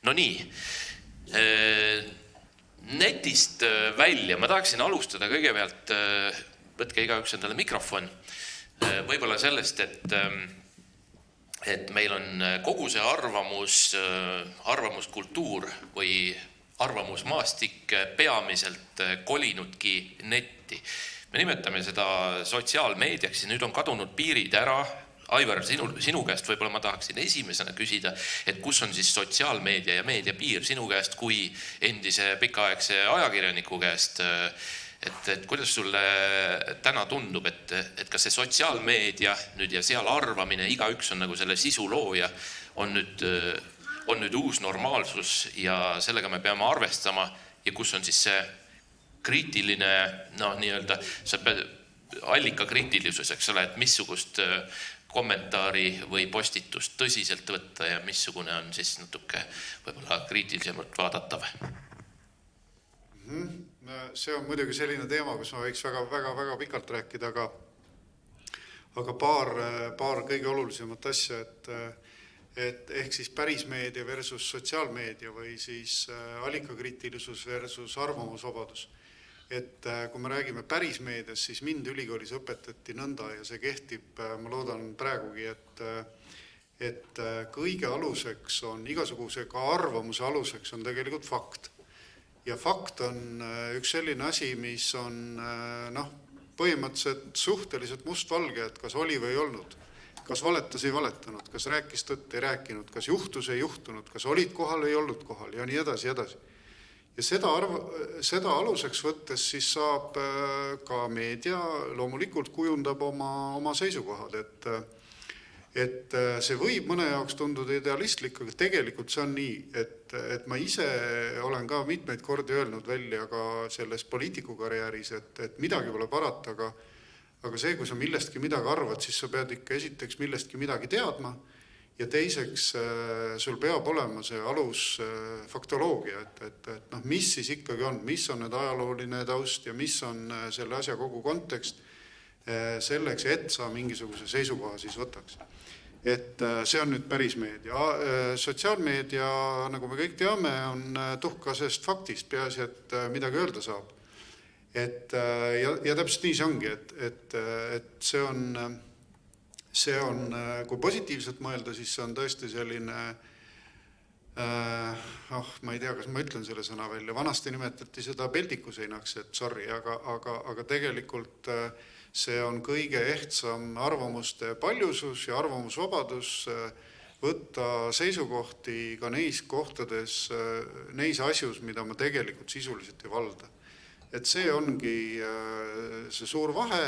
No nii, netist välja. Ma tahaksin alustada kõigepealt, võtke igaüks endale mikrofon, võib-olla sellest, et meil on kogu see arvamuskultuur või arvamusmaastik peamiselt kolinudki netti. Me nimetame seda sotsiaalmeediaks ja nüüd on kadunud piirid ära. Aivar, sinu käest võib-olla ma tahaksin esimesena küsida, et kus on siis sotsiaalmeedia ja meedia piir sinu käest kui endise pikaaegse ajakirjaniku käest, et kuidas sulle täna tundub, et kas see sotsiaalmeedia nüüd ja seal arvamine, igaüks on nagu selle sisu looja, on nüüd uus normaalsus ja sellega me peame arvestama ja kus on siis see kriitiline, nii-öelda, sa pead allikakriitilisus, eks ole, et missugust kommentaari või postitust tõsiselt võtta ja missugune on siis natuke võib-olla kriitilisemalt vaadatav? See on muidugi selline teema, kus ma võiks väga pikalt rääkida, aga paar kõige olulisemat asja, et ehk siis pärismeedia versus sotsiaalmeedia või siis allikakriitilisus versus arvamusvabadus. Et kui me räägime pärismeedias, siis mind ülikoolis õpetati nõnda ja see kehtib, ma loodan praegugi, et kõige aluseks on igasuguse ka arvamuse aluseks on tegelikult fakt. Ja fakt on üks selline asi, mis on põhimõtteliselt suhteliselt mustvalge, et kas oli või ei olnud, kas valetas ei valetanud, kas rääkis tõtt ei rääkinud, kas juhtus ei juhtunud, kas olid kohal ei olnud kohal ja nii edasi ja edasi. Ja seda aluseks võttes siis saab ka meedia loomulikult kujundab oma seisukohad, et see võib mõne jaoks tunduda idealistlik, aga tegelikult see on nii, et ma ise olen ka mitmeid kordi öelnud välja ka selles poliitikukarjääris, et midagi pole parata, aga see, kui sa millestki midagi arvad, siis sa pead ikka esiteks millestki midagi teadma ja teiseks sul peab olema see alus faktoloogia, et mis siis ikkagi on, mis on need ajalooline taust ja mis on selle asja kogu kontekst selleks, et sa mingisuguse seisukoha siis võtaks. Et see on nüüd pärismeedia. Sotsiaalmeedia, nagu me kõik teame, on tuhkasest faktist, peaasi, et midagi öelda saab. Ja täpselt nii see ongi, et see on, kui positiivselt mõelda, siis see on tõesti selline, ma ei tea, kas ma ütlen selle sõna välja, vanasti nimetati seda peldikuseinaks, et sorry, aga tegelikult see on kõige ehtsam arvamuste paljusus ja arvamusvabadus võtta seisukohti ka neis kohtades, neis asjus, mida ma tegelikult sisuliselt ei valda. Et see ongi see suur vahe,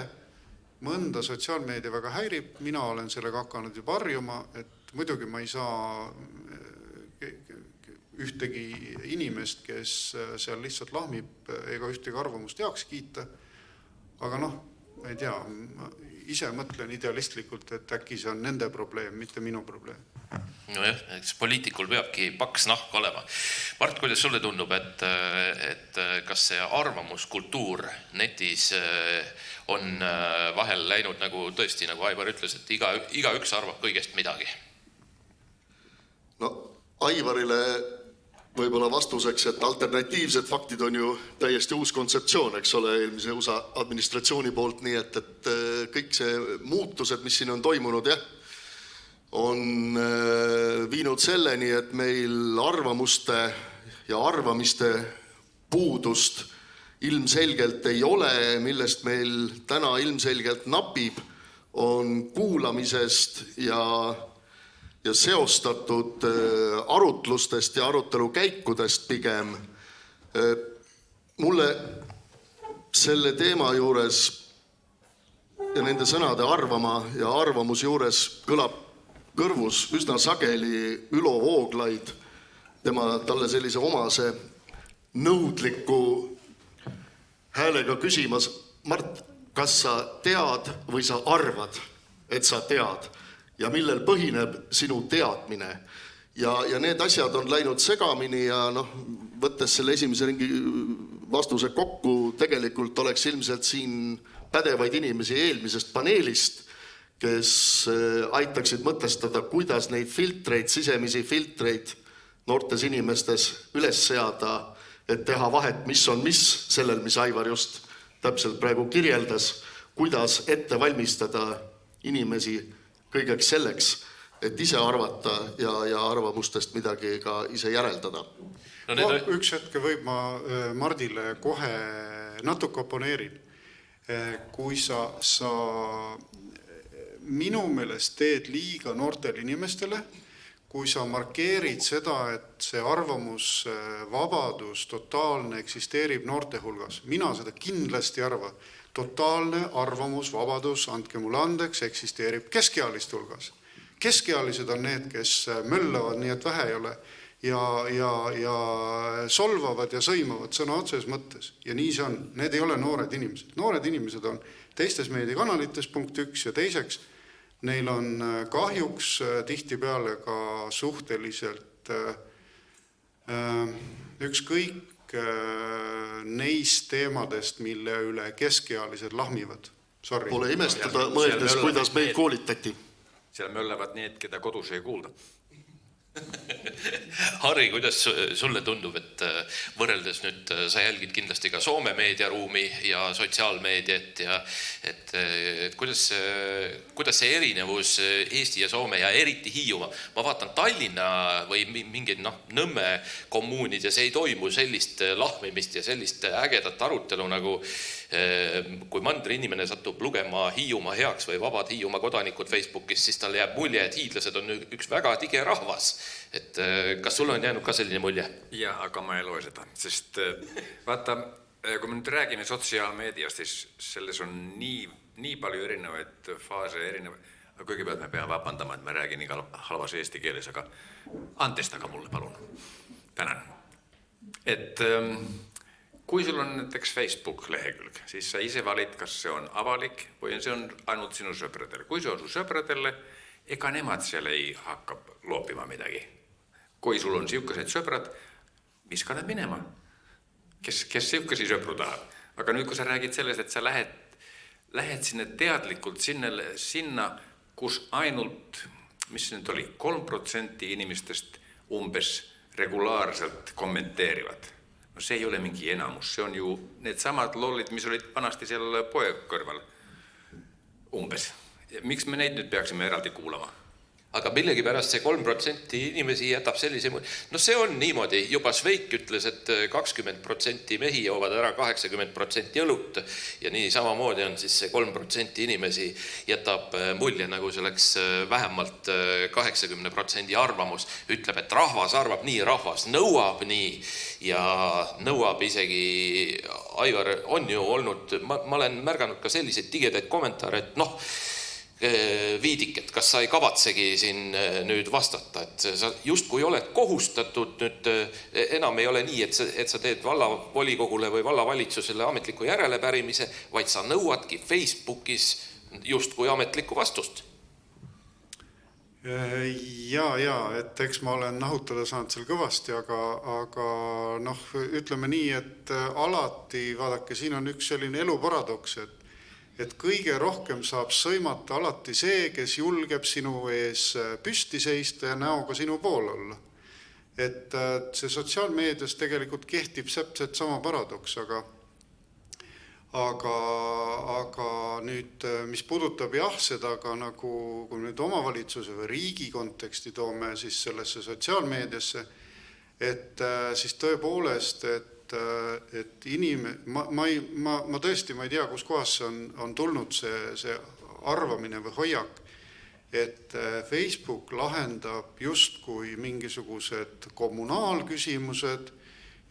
mõnda sotsiaalmeedia väga häirib, mina olen sellega hakanud juba harjuma, et muidugi ma ei saa ühtegi inimest, kes seal lihtsalt lahmib ega ühtegi arvamust heaks kiita, aga ma ei tea, ise mõtlen idealistlikult, et äkki see on nende probleem, mitte minu probleem. Nojah, eks poliitikul peabki paks nahk olema. Mart, kuidas sulle tundub, et kas see arvamuskultuur netis on vahel läinud nagu tõesti, nagu Aivar ütles, et igaüks arvab kõigest midagi? No Aivarile võib-olla vastuseks, et alternatiivsed faktid on ju täiesti uus kontseptsioon, eks ole, eelmise USA administratsiooni poolt, nii et kõik see muutused, mis siin on toimunud, on viinud selleni, et meil arvamuste ja arvamiste puudust ilmselgelt ei ole, millest meil täna ilmselgelt napib, on kuulamisest ja seostatud arutlustest ja arutelu käikudest pigem. Mulle selle teema juures ja nende sõnade arvama ja arvamus juures kõlab kõrvus üsna sageli Ülo Vooglaid, talle sellise omase nõudliku häälega küsimas, Mart, kas sa tead või sa arvad, et sa tead? Ja millel põhineb sinu teadmine. Ja need asjad on läinud segamini ja võttes selle esimese ringi vastuse kokku, tegelikult oleks ilmselt siin pädevaid inimesi eelmisest paneelist, kes aitaksid mõtestada, kuidas neid filtreid, sisemisi filtreid noortes inimestes üles seada, et teha vahet, mis on mis sellel, mis Aivar just täpselt praegu kirjeldas, kuidas ette valmistada inimesi kõigeks selleks, et ise arvata ja arvamustest midagi ka ise järeldada. Üks hetke võib ma Mardile kohe natuke oponeerin. Kui sa minu meelest teed liiga noortele inimestele, kui sa markeerid seda, et see arvamusvabadus totaalne eksisteerib noorte hulgas. Mina seda kindlasti arva. Totaalne arvamusvabadus, andke mulle andeks, eksisteerib keskealiste hulgas. Keskealised on need, kes möllavad nii, et vähe ei ole ja solvavad ja sõimavad sõna otses mõttes. Ja nii see on. Need ei ole noored inimesed. Noored inimesed on teistes meediakanalites punkt 1 ja teiseks, neil on kahjuks tihtipeale ka suhteliselt ükskõik neist teemadest, mille üle keskealised lahmivad. Sorry. Pole imestada, mõeldes, kuidas meid koolitati. Seal möllavad need, keda kodus ei kuulda. Harri, kuidas sulle tundub, et võrreldes nüüd sa jälgid kindlasti ka Soome meediaruumi ja sotsiaalmeediat ja et kuidas see erinevus Eesti ja Soome ja eriti Hiiumaa, ma vaatan Tallinna või mingid Nõmme kommuunid ja see ei toimu sellist lahmimist ja sellist ägedat arutelu nagu kui mandri inimene satub lugema Hiiumaa heaks või vabad Hiiumaa kodanikud Facebookis, siis tal jääb mulje, et hiidlased on üks väga tige rahvas. Et kas sul on jäänud ka selline mulje? Ja, aga ma ei loe seda, sest vaata, kui me nüüd räägime sotsiaalmeediast, siis selles on nii palju erinevaid faase, kõigepealt me peame vabandama, et me räägin iga halvas eesti keeles, aga andestage mulle, palun. Tänan. Et kui sul on näiteks Facebook lehekülg, siis sa ise valid, kas see on avalik või see on ainult sinu sõpradele. Kui see on su sõpradele, ega nemad seal ei hakka loopima midagi. Kui sul on siukesed sõbrad, viska nad minema. Kes siukesi sõpru tahab. Aga nüüd, kui sa räägid sellest, et sa lähed sinna teadlikult sinna, kus ainult, mis nüüd oli, 3% inimestest umbes regulaarselt kommenteerivad. No see ei ole mingi enamus, see on ju need samad lollid, mis olid vanasti seal poe kõrval umbes. Miks me neid nüüd peaksime eraldi kuulama? Aga millegi pärast see 3% inimesi jätab sellise... No see on niimoodi, juba Šveik ütles, et 20% mehi joovad ära 80% õlut ja nii samamoodi on siis see 3% inimesi jätab mulje, nagu see oleks vähemalt 80% arvamus. Ütleb, et rahvas arvab nii, rahvas nõuab nii ja nõuab isegi, Aivar on ju olnud, ma olen märganud ka selliseid tigedaid kommentaare, et Viidik, et kas sa ei kavatsegi siin nüüd vastata, et sa justkui oled kohustatud nüüd, enam ei ole nii, et sa teed vallavolikogule või vallavalitsusele ametliku järelepärimise, vaid sa nõuadki Facebookis justkui ametlikku vastust. Ja, et eks ma olen nahutada saanud seal kõvasti, aga ütleme nii, et alati, vaadake, siin on üks selline eluparadoks, et kõige rohkem saab sõimata alati see, kes julgeb sinu ees püsti seista ja näoga sinu pool olla. Et see sotsiaalmeedias tegelikult kehtib täpselt sama paradoks, aga nüüd, mis puudutab seda ka nagu, kui nüüd omavalitsuse või riigi konteksti toome siis sellesse sotsiaalmeediasse, et siis tõepoolest, et ma tõesti ma ei tea, kus kohas on tulnud see arvamine või hoiak, et Facebook lahendab justkui mingisugused kommunaalküsimused,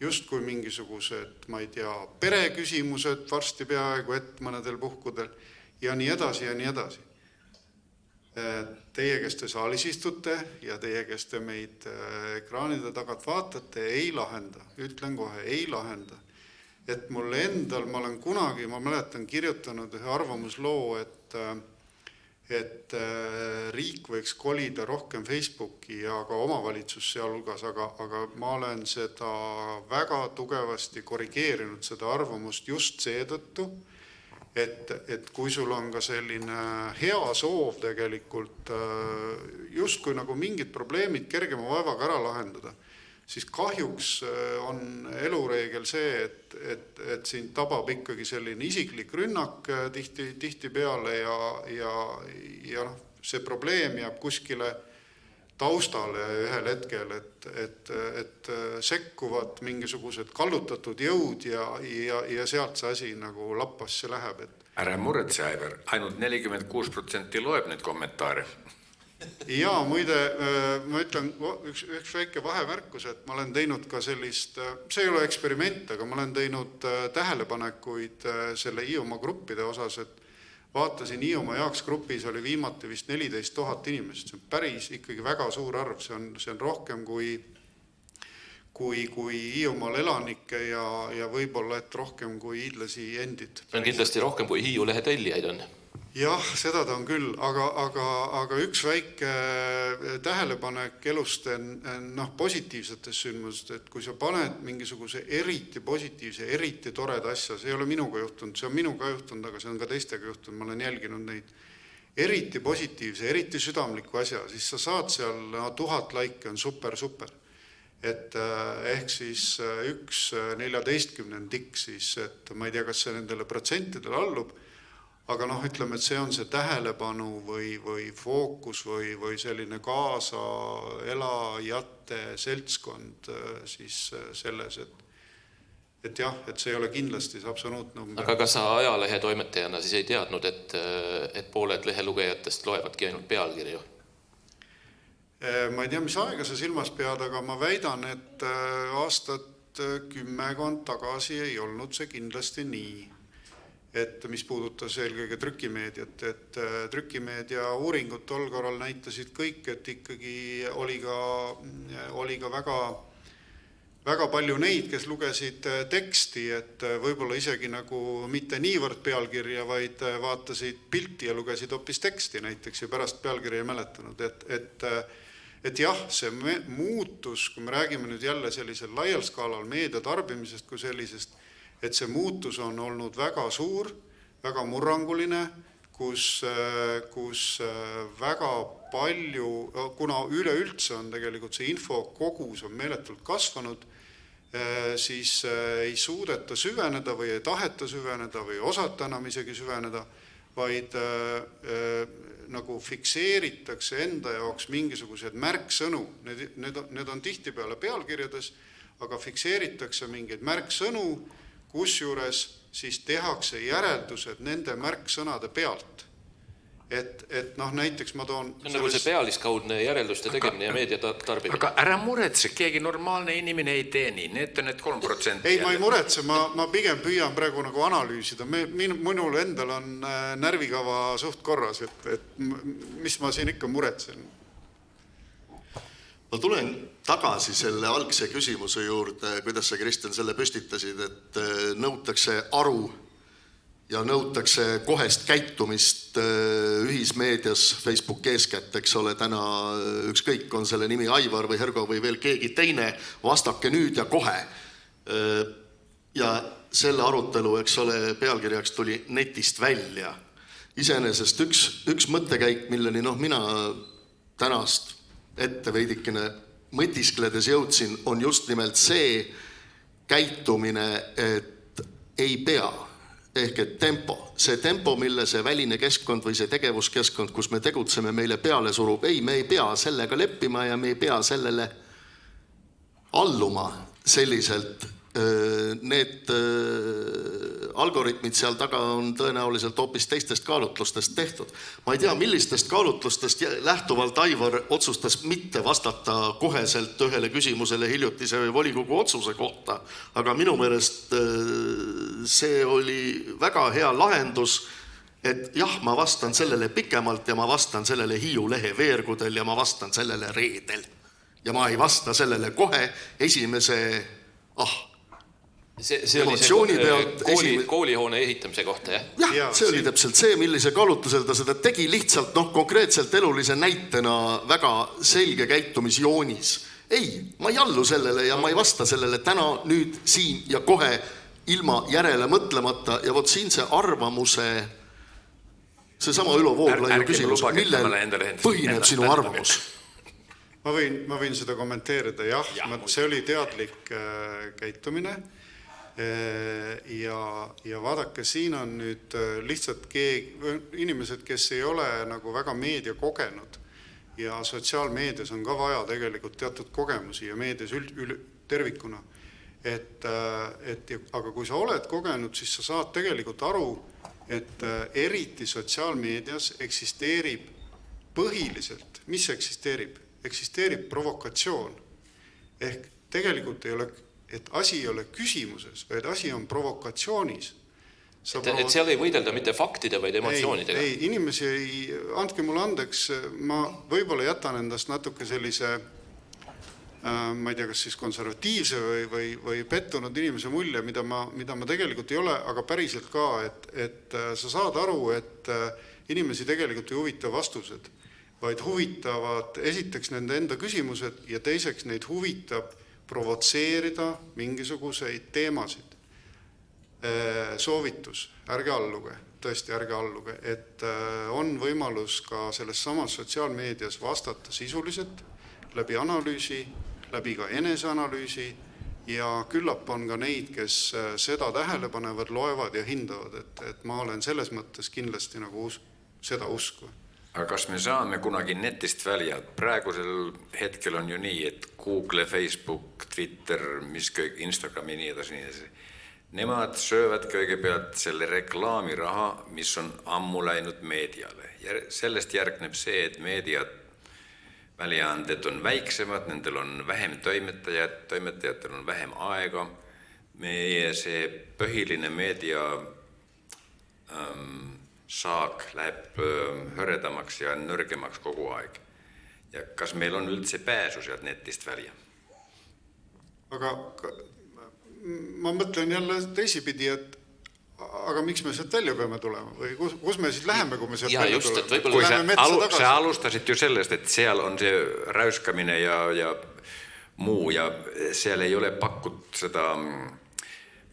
justkui mingisugused, ma ei tea, pereküsimused varsti peaaegu mõnedel puhkudel ja nii edasi ja nii edasi. Teie, kes te saalis istute ja teie, kes te meid ekraanide tagant vaatate, ei lahenda. Ütlen kohe, ei lahenda. Et mulle endal, ma olen kunagi, ma mäletan, kirjutanud ühe arvamusloo, et riik võiks kolida rohkem Facebooki ja ka omavalitsus sealhulgas, aga ma olen seda väga tugevasti korrigeerinud, seda arvamust just seetõttu, et kui sul on ka selline hea soov tegelikult justkui nagu mingid probleemid kergema vaevaga ära lahendada, siis kahjuks on elureegel see, et sind tabab ikkagi selline isiklik rünnak tihtipeale ja see probleem jääb kuskile taustale ühel hetkel, et sekkuvad mingisugused kallutatud jõud ja sealt see asi nagu lappasse läheb. Ära muretse, Aivar, ainult 46% loeb neid kommentaare. Ja muide, ma ütlen üks väike vahemärkus, et ma olen teinud ka sellist, see ei ole eksperiment, aga ma olen teinud tähelepanekuid selle Hiiumaa gruppide osas, et vaatasin Hiiumaa jaoks grupis oli viimati vist 14 000 inimest, see on päris ikkagi väga suur arv, see on rohkem kui Hiiumaal elanikke ja võib-olla et rohkem kui hiidlasi endid. See on kindlasti rohkem kui Hiiu lehe tellijaid on. Jah, seda ta on küll, aga üks väike tähelepanek elust positiivsetest sündmust, et kui sa paned mingisuguse eriti positiivse, eriti toreda asja, see ei ole minuga juhtunud, see on minuga juhtunud, aga see on ka teistega juhtunud, ma olen jälginud neid, eriti positiivse, eriti südamliku asja, siis sa saad seal 1000 laike on super. Et ehk siis 1/14 siis, et ma ei tea, kas see nendele protsentidele allub, aga ütleme, et see on see tähelepanu või fookus või selline kaasa elajate seltskond siis selles, et jah, et see ei ole kindlasti see absoluutnumber. Aga kas sa ajalehe toimetajana siis ei teadnud, et pooled lehelugejatest loevadki ainult pealkirju? Ma ei tea, mis aega sa silmas pead, aga ma väidan, et aastat 10 tagasi ei olnud see kindlasti nii. Et mis puudutas eelkõige trükimeediat, et trükimeedia uuringud tol korral näitasid kõik, et ikkagi oli ka väga palju neid, kes lugesid teksti, et võib-olla isegi nagu mitte niivõrd pealkirja, vaid vaatasid pilti ja lugesid hoopis teksti näiteks ja pärast pealkirja ei mäletanud, et jah, see muutus, kui me räägime nüüd jälle sellisel laial skaalal meedia tarbimisest kui sellisest, et see muutus on olnud väga suur, väga murranguline, kus väga palju, kuna üleüldse on tegelikult see info kogus on meeletult kasvanud, siis ei suudeta süveneda või ei taheta süveneda või osata enam isegi süveneda, vaid nagu fikseeritakse enda jaoks mingisugused märksõnu. Need on tihtipeale pealkirjades, aga fikseeritakse mingeid märksõnu, kusjuures siis tehakse järeldused nende märksõnade pealt. Et näiteks ma toon... See on nagu see pealiskaudne järelduste tegemine ja meedia tarbimine. Aga ära muretse, keegi normaalne inimene ei tee nii, need on need 3%. Ei, ma ei muretse, ma pigem püüan praegu nagu analüüsida. Minul endal on närvikava suht korras, et mis ma siin ikka muretsen. Ma tulen tagasi selle algse küsimuse juurde, kuidas sa, Kristjan, selle püstitasid, et nõutakse aru ja nõutakse kohest käitumist ühismeedias, Facebook eeskätt, eks ole, täna ükskõik on selle nimi Aivar või Hergo või veel keegi teine, vastake nüüd ja kohe. Ja selle arutelu, eks ole, pealkirjaks tuli netist välja. Iseenesest üks mõttekäik, milleni mina tänast ette veidikene mõtiskledes jõudsin, on just nimelt see käitumine, et ei pea, ehk et tempo. See tempo, mille see väline keskkond või see tegevuskeskkond, kus me tegutseme, meile peale surub. Ei, me ei pea sellega leppima ja me ei pea sellele alluma selliselt. Need algoritmid seal taga on tõenäoliselt hoopis teistest kaalutlustest tehtud. Ma ei tea, millistest kaalutlustest lähtuvalt Aivar otsustas mitte vastata koheselt ühele küsimusele hiljutise volikogu otsuse kohta, aga minu meelest see oli väga hea lahendus, et jah, ma vastan sellele pikemalt ja ma vastan sellele Hiiu lehe veergudel ja ma vastan sellele reedel. Ja ma ei vasta sellele kohe esimese See oli see koolihoone ehitamise kohta, jah? Jah, see oli täpselt see, millise kaalutlusel ta seda tegi, lihtsalt konkreetselt elulise näitena väga selge käitumisjoonis. Ei, ma ei allu sellele ja ma ei vasta sellele täna, nüüd, siin ja kohe ilma järele mõtlemata ja vot siin see arvamuse, see sama Ülo Vooglaiu küsimus, millel põhineb sinu arvamus? ma võin seda kommenteerida, jah, see oli teadlik käitumine ja vaadake, siin on nüüd lihtsalt inimesed, kes ei ole nagu väga meedia kogenud ja sotsiaalmeedias on ka vaja tegelikult teatud kogemusi ja meedias tervikuna. Aga kui sa oled kogenud, siis sa saad tegelikult aru, et eriti sotsiaalmeedias eksisteerib põhiliselt, mis eksisteerib? Eksisteerib provokatsioon. Ehk tegelikult ei ole, et asi ei ole küsimuses, vaid asi on provokatsioonis. Et seal ei võidelda mitte faktide, vaid emotsioonidega. Ei, inimesi ei, andke mulle andeks, ma võib-olla jätan endast natuke sellise, ma ei tea, kas siis konservatiivse või pettunud inimese mulje, mida ma tegelikult ei ole, aga päriselt ka, et sa saad aru, et inimesi tegelikult ei huvita vastused, vaid huvitavad esiteks nende enda küsimused ja teiseks neid huvitab provotseerida mingisuguseid teemasid. Soovitus, ärge alluge, tõesti ärge alluge, et on võimalus ka selles samas sotsiaalmeedias vastata sisuliselt, läbi analüüsi, läbi ka eneseanalüüsi ja küllap on ka neid, kes seda tähele panevad, loevad ja hindavad, et ma olen selles mõttes kindlasti nagu seda usku. Aga kas me saame kunagi netist välja? Praegusel hetkel on ju nii, et Google, Facebook, Twitter, Instagrami nii edasi. Nemad söövad kõigepealt selle reklaamiraha, mis on ammu läinud meediale. Sellest järgneb see, et meediad väljaanded on väiksemad, nendel on vähem toimetajatel on vähem aega. Meie see põhiline meedia saak läheb höredamaks ja nõrgemaks kogu aeg. Ja kas meil on üldse pääsu sealt netist välja? Aga ma mõtlen jälle teisipidi, et aga miks me sealt välja peame tulema? Või kus me siis läheme, kui me sealt välja tuleme? Kui sa alustasid ju sellest, et seal on see räuskamine ja muu ja seal ei ole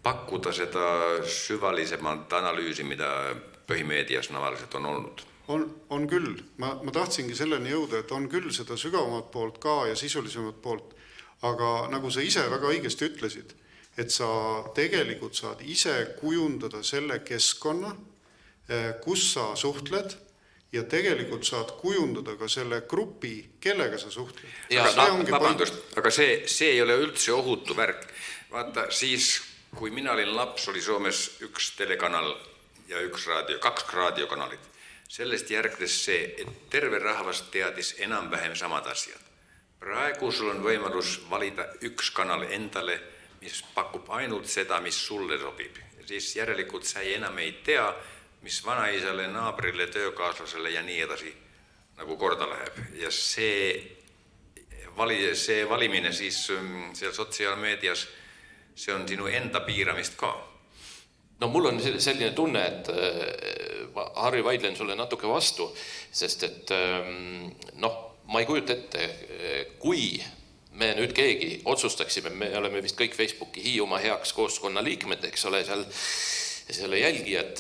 pakkuda seda süvalisemat analüüsi, mida põhimeedias tavaliselt on olnud. On küll. Ma tahtsingi selleni jõuda, et on küll seda sügavamat poolt ka ja sisulisemat poolt. Aga nagu sa ise väga õigesti ütlesid, et sa tegelikult saad ise kujundada selle keskkonna, kus sa suhtled ja tegelikult saad kujundada ka selle grupi, kellega sa suhtled. Aga see ei ole üldse ohutu värk. Vaata, siis kui mina olin laps, oli Soomes üks telekanal ja kaks raadiokanalit. Sellest järgnes see, et terve rahvas teadis enam-vähem samad asjad. Praegu sul on võimalus valida üks kanal endale, mis pakub ainult seda, mis sulle sobib. Ja siis järelikult sa enam ei tea, mis vanaisale, naabrile, töökaaslasele ja nii edasi nagu korda läheb. Ja see valimine siis seal sotsiaalmeedias, see on sinu enda piiramist ka. No mul on selline tunne, et Harri vaidlen sulle natuke vastu, sest et ma ei kujuta ette, kui me nüüd keegi otsustaksime, me oleme vist kõik Facebooki Hiiumaa heaks kooskonna liikmed, eks ole, selle jälgijad,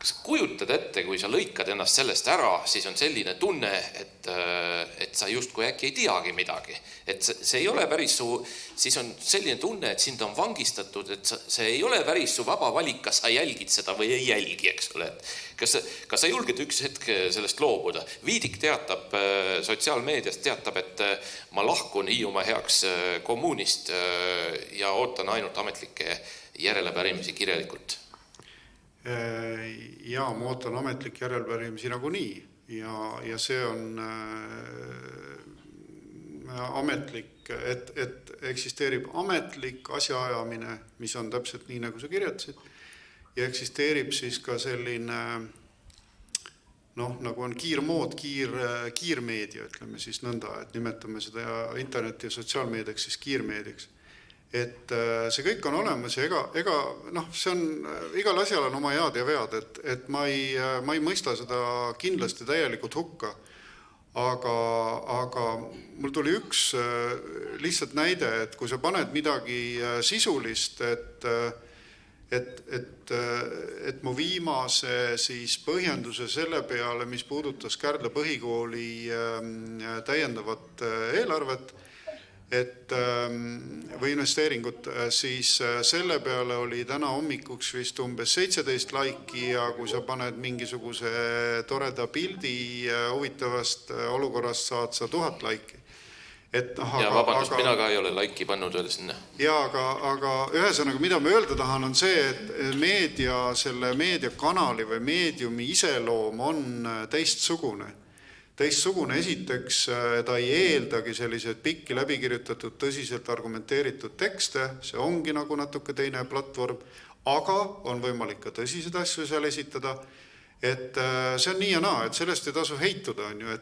kas kujutad ette, kui sa lõikad ennast sellest ära, siis on selline tunne, et sa justkui äkki ei teagi midagi. Et see ei ole päris siis on selline tunne, et sind on vangistatud, et see ei ole päris su vaba valik, kas sa jälgid seda või ei jälgi, eks ole. Kas sa julged üks hetk sellest loobuda? Viidik teatab sotsiaalmeediast, et ma lahkun Hiiumaa heaks kommuunist ja ootan ainult ametlikke järelepärimisi kirjalikult. Ja ma ootan ametlik järelpärimisi nagu nii ja see on ametlik, et eksisteerib ametlik asjaajamine, mis on täpselt nii, nagu sa kirjatasid ja eksisteerib siis ka selline nagu on kiirmood, kiirmeedia, ütleme siis nõnda, et nimetame seda interneti ja sotsiaalmeediaks siis kiirmeediaks. Et see kõik on olemas ja see on, igal asjal on oma head ja vead, et ma ei mõista seda kindlasti täielikult hukka, aga mul tuli üks lihtsalt näide, et kui sa paned midagi sisulist, et mu viimase siis põhjenduse selle peale, mis puudutas Kärdla põhikooli täiendavat eelarvet, või investeeringut, siis selle peale oli täna hommikuks vist umbes 17 laiki ja kui sa paned mingisuguse toreda pildi huvitavast olukorrast, saad sa 1000 laiki. Ja vabandust, mina ka ei ole laiki pannud veel sinna. Ja, aga ühesõnaga, mida ma öelda tahan, on see, et selle meediakanali või meediumi iseloom on teistsugune. Teistsugune esiteks, ta ei eeldagi selliseid pikki läbikirjutatud, tõsiselt argumenteeritud tekste, see ongi nagu natuke teine platvorm, aga on võimalik ka tõsiseid asju seal esitada, et see on nii ja naa, et sellest ei tasu heituda, on ju,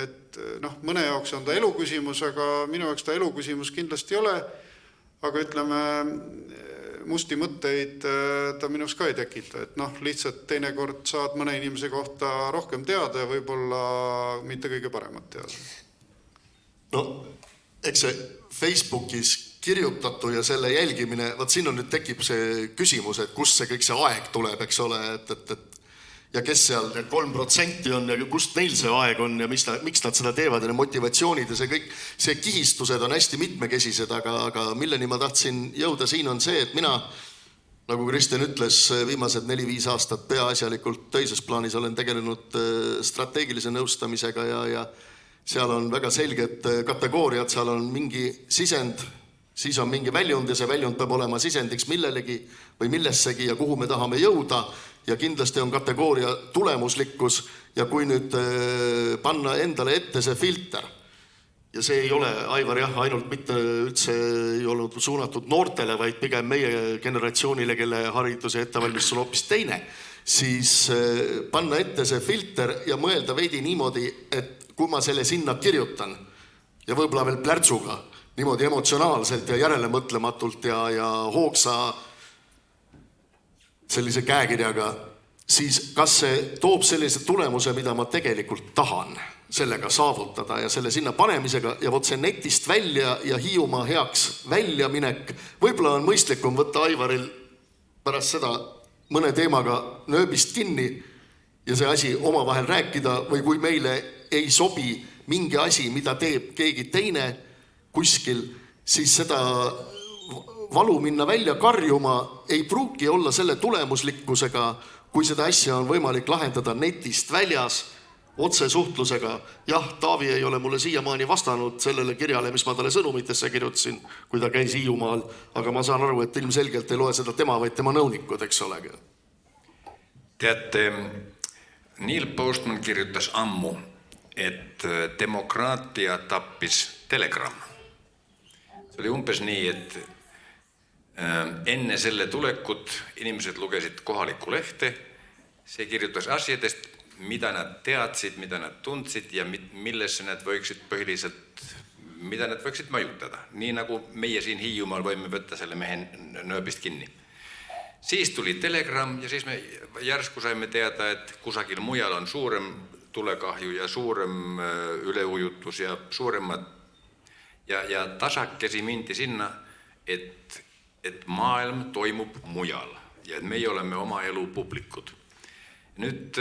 et mõne jaoks on ta eluküsimus, aga minu jaoks ta eluküsimus kindlasti ei ole, aga ütleme, musti mõtteid ta minus ka ei tekita, et lihtsalt teinekord saad mõne inimese kohta rohkem teada ja võib-olla mitte kõige paremat teada. No, eks see Facebookis kirjutatu ja selle jälgimine, vaat siin on nüüd tekib see küsimus, et kust see kõik see aeg tuleb, eks ole, ja kes seal need 3% on ja kust neil see aeg on ja miks nad seda teevad ja need motivatsioonid ja see kõik, see kihistused on hästi mitmekesised, aga milleni ma tahtsin jõuda siin on see, et mina, nagu Kristjan ütles, viimased 4-5 aastat peaasjalikult töises plaanis olen tegelenud strateegilise nõustamisega ja seal on väga selged kategooriad, seal on mingi sisend, siis on mingi väljund ja see väljund peab olema sisendiks millelegi või millessegi ja kuhu me tahame jõuda ja kindlasti on kategooria tulemuslikkus ja kui nüüd panna endale ette see filter ja see ei ole, Aivar, jah, ainult mitte üldse ei olnud suunatud noortele, vaid pigem meie generatsioonile, kelle hariduse ettevalmistus on hoopis teine, siis panna ette see filter ja mõelda veidi niimoodi, et kui ma selle sinna kirjutan ja võib-olla veel plärtsuga, niimoodi emotsionaalselt ja järelemõtlematult ja hoogsa sellise käekirjaga, siis kas see toob sellise tulemuse, mida ma tegelikult tahan sellega saavutada ja selle sinna panemisega ja võt see netist välja ja Hiiumaa heaks väljaminek. Võib-olla on mõistlikum võtta Aivaril pärast seda mõne teemaga nööbist kinni ja see asi omavahel rääkida või kui meile ei sobi mingi asi, mida teeb keegi teine kuskil, siis seda valu minna välja karjuma ei pruuki olla selle tulemuslikkusega, kui seda asja on võimalik lahendada netist väljas, otsesuhtlusega. Jah, Taavi ei ole mulle siiamaani vastanud sellele kirjale, mis ma talle sõnumitesse kirjutasin, kui ta käis Hiiumaal, aga ma saan aru, et ilmselgelt ei loe seda tema, vaid tema nõunikud, eks olegi. Teate, Neil Postman kirjutas ammu, et demokraatia tappis Telegram. See oli umbes nii, et enne selle tulekut inimesed lugesid kohalikku lehte, see kirjutas asjadest, mida nad teadsid, mida nad tundsid ja millesse nad võiksid põhiliselt, mida nad võiksid majutada. Nii nagu meie siin Hiiumaal võime võtta selle mehe nööbist kinni. Siis tuli Telegram ja siis me järsku saime teada, et kusagil mujal on suurem tulekahju ja suurem üleujutus ja suuremad ja tasakesi mindi sinna, et maailm toimub mujal ja et meie oleme oma elu publikud. Nüüd,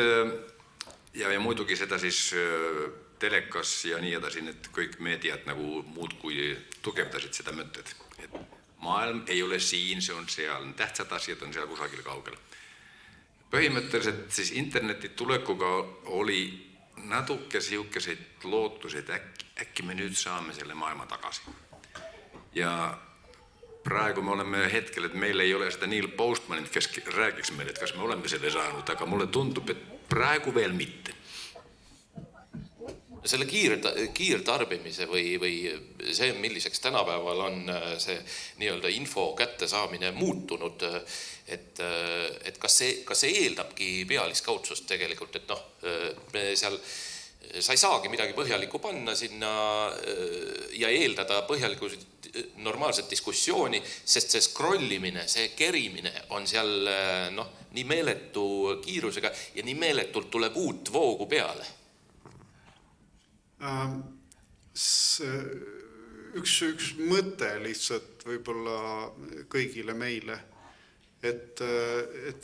ja muidugi seda siis telekas ja nii edasi, et kõik meediad nagu muud kui tugevdasid seda mõtted. Et maailm ei ole siin, see on seal, tähtsad asjad on seal kusagil kaugel. Põhimõtteliselt siis interneti tulekuga oli natuke siukeseid lootusi, et äkki me nüüd saame selle maailma tagasi. Ja praegu me oleme hetkel, et meil ei ole seda Neil Postmanit, kes räägiks meile, et kas me oleme selle saanud, aga mulle tundub, et praegu veel mitte. Selle kiirtarbimise või see, milliseks tänapäeval on see nii-öelda info kättesaamine muutunud, et kas see eeldabki pealiskaudsust tegelikult, et seal sa ei saagi midagi põhjalikku panna sinna ja eeldada põhjalikku normaalset diskussiooni, sest see scrollimine, see kerimine on seal nii meeletu kiirusega ja nii meeletult tuleb uut voogu peale. Üks mõte lihtsalt võib-olla kõigile meile, et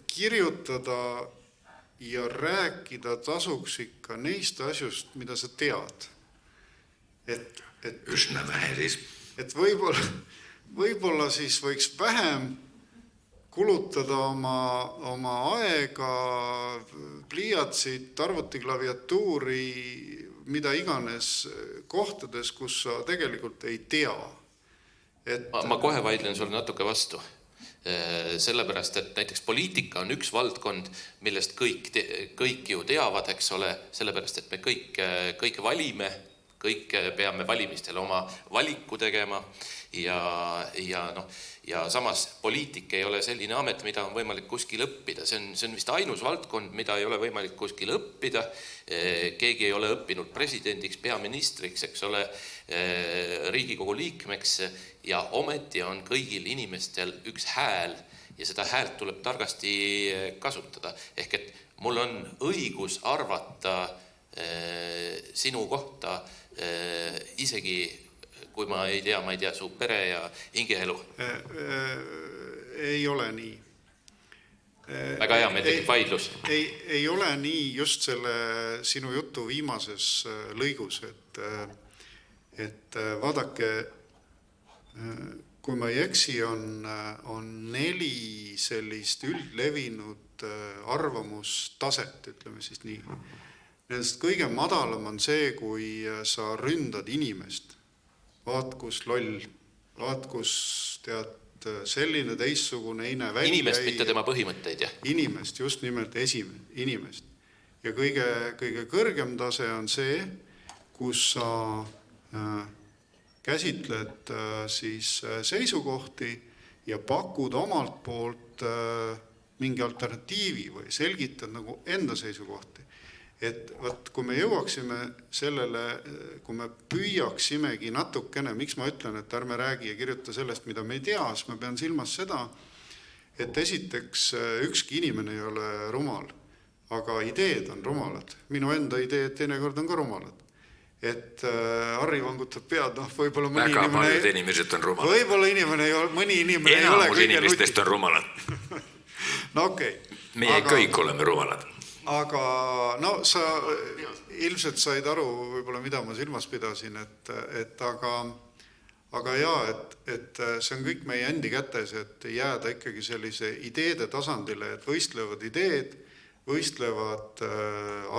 kirjutada ja rääkida tasuks ikka neist asjust, mida sa tead. Üsna vähe siis. Et võib-olla siis võiks vähem kulutada oma aega, pliiatsit, arvutiklaviatuuri, mida iganes kohtades, kus sa tegelikult ei tea. Ma kohe vaidlen sulle natuke vastu. Sellepärast, et näiteks poliitika on üks valdkond, millest kõik ju teavad, eks ole, sellepärast, et me kõik valime, kõik peame valimistel oma valiku tegema ja samas poliitik ei ole selline amet, mida on võimalik kuskil õppida. See on vist ainus valdkond, mida ei ole võimalik kuskil õppida. Keegi ei ole õppinud presidendiks, peaministriks, eks ole, Riigikogu liikmeks ja ometi on kõigil inimestel üks hääl ja seda häält tuleb targasti kasutada. Ehk et mul on õigus arvata sinu kohta isegi kui ma ei tea su pere ja hingeelu. Ei ole nii. Väga hea, meil tekib vaidlus. Ei ole nii just selle sinu jutu viimases lõigus, et vaadake, kui ma ei eksi, on 4 sellist üldlevinud arvamustaset, ütleme siis nii. Nendest kõige madalam on see, kui sa ründad inimest. Vaat kus loll, vaat kus tead selline teissugune välja. Inimest, mitte tema põhimõtteid, jah? Inimest, just nimelt inimest. Ja kõige kõrgem tase on see, kus sa käsitled siis seisukohti ja pakud omalt poolt mingi alternatiivi või selgitad nagu enda seisukohti. Et kui me jõuaksime sellele, kui me püüaksimegi natukene, miks ma ütlen, et ärme räägi ja kirjuta sellest, mida me ei tea, siis ma pean silmas seda, et esiteks ükski inimene ei ole rumal, aga ideed on rumalad. Minu enda ideed teinekord on ka rumalad. Et Harri vangutab pead, võib-olla mõni väga inimene... paljud inimesed on rumalad. Võib-olla mõni inimene ei ole enamus inimestest on rumalad. No okei. Meie kõik oleme rumalad. Aga sa ilmselt said aru võib-olla, mida ma silmas pidasin, aga jaa, et see on kõik meie endi kätes, et jääda ikkagi sellise ideede tasandile, et võistlevad ideed, võistlevad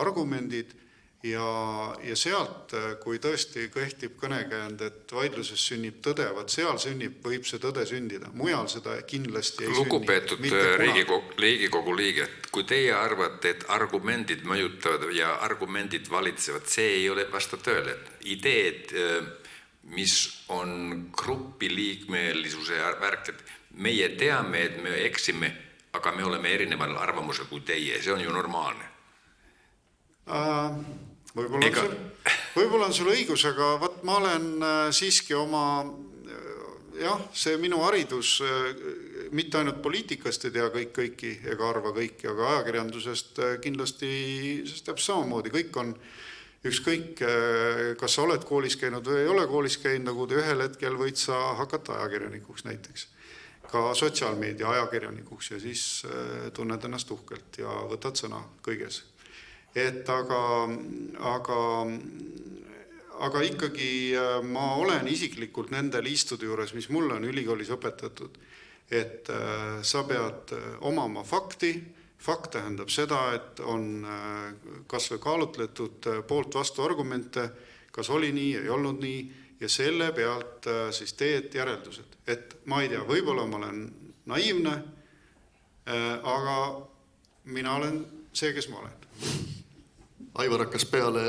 argumendid ja sealt, kui tõesti kehtib kõnekäänd, et vaidluses sünnib tõde, seal võib see tõde sündida. Mujal seda kindlasti ei Lugupeetud Riigikogu liiget, kui teie arvate, et argumendid mõjutavad ja argumendid valitsevad, see ei ole vasta tõele. Ideed, mis on grupiliikmelisuse värk, et meie teame, et me eksime, aga me oleme erineval arvamusel kui teie, see on ju normaalne. Võib-olla on sul õigus, aga ma olen siiski see minu haridus, mitte ainult poliitikast ei tea kõiki ega arva kõiki, aga ajakirjandusest kindlasti täpselt samamoodi. Kõik on ükskõik, kas sa oled koolis käinud või ei ole koolis käinud, nagu ühel hetkel võid sa hakata ajakirjanikuks näiteks. Ka sotsiaalmeedia ajakirjanikuks ja siis tunned ennast uhkelt ja võtad sõna kõiges. Aga ikkagi ma olen isiklikult nendel istude juures, mis mulle on ülikoolis õpetatud, et sa pead omama fakti. Fakt tähendab seda, et on kas või kaalutletud poolt vastu argumente, kas oli nii, ei olnud nii, ja selle pealt siis teed järeldused. Et ma ei tea, võib-olla ma olen naiivne, aga mina olen see, kes ma olen. Aivar hakkas peale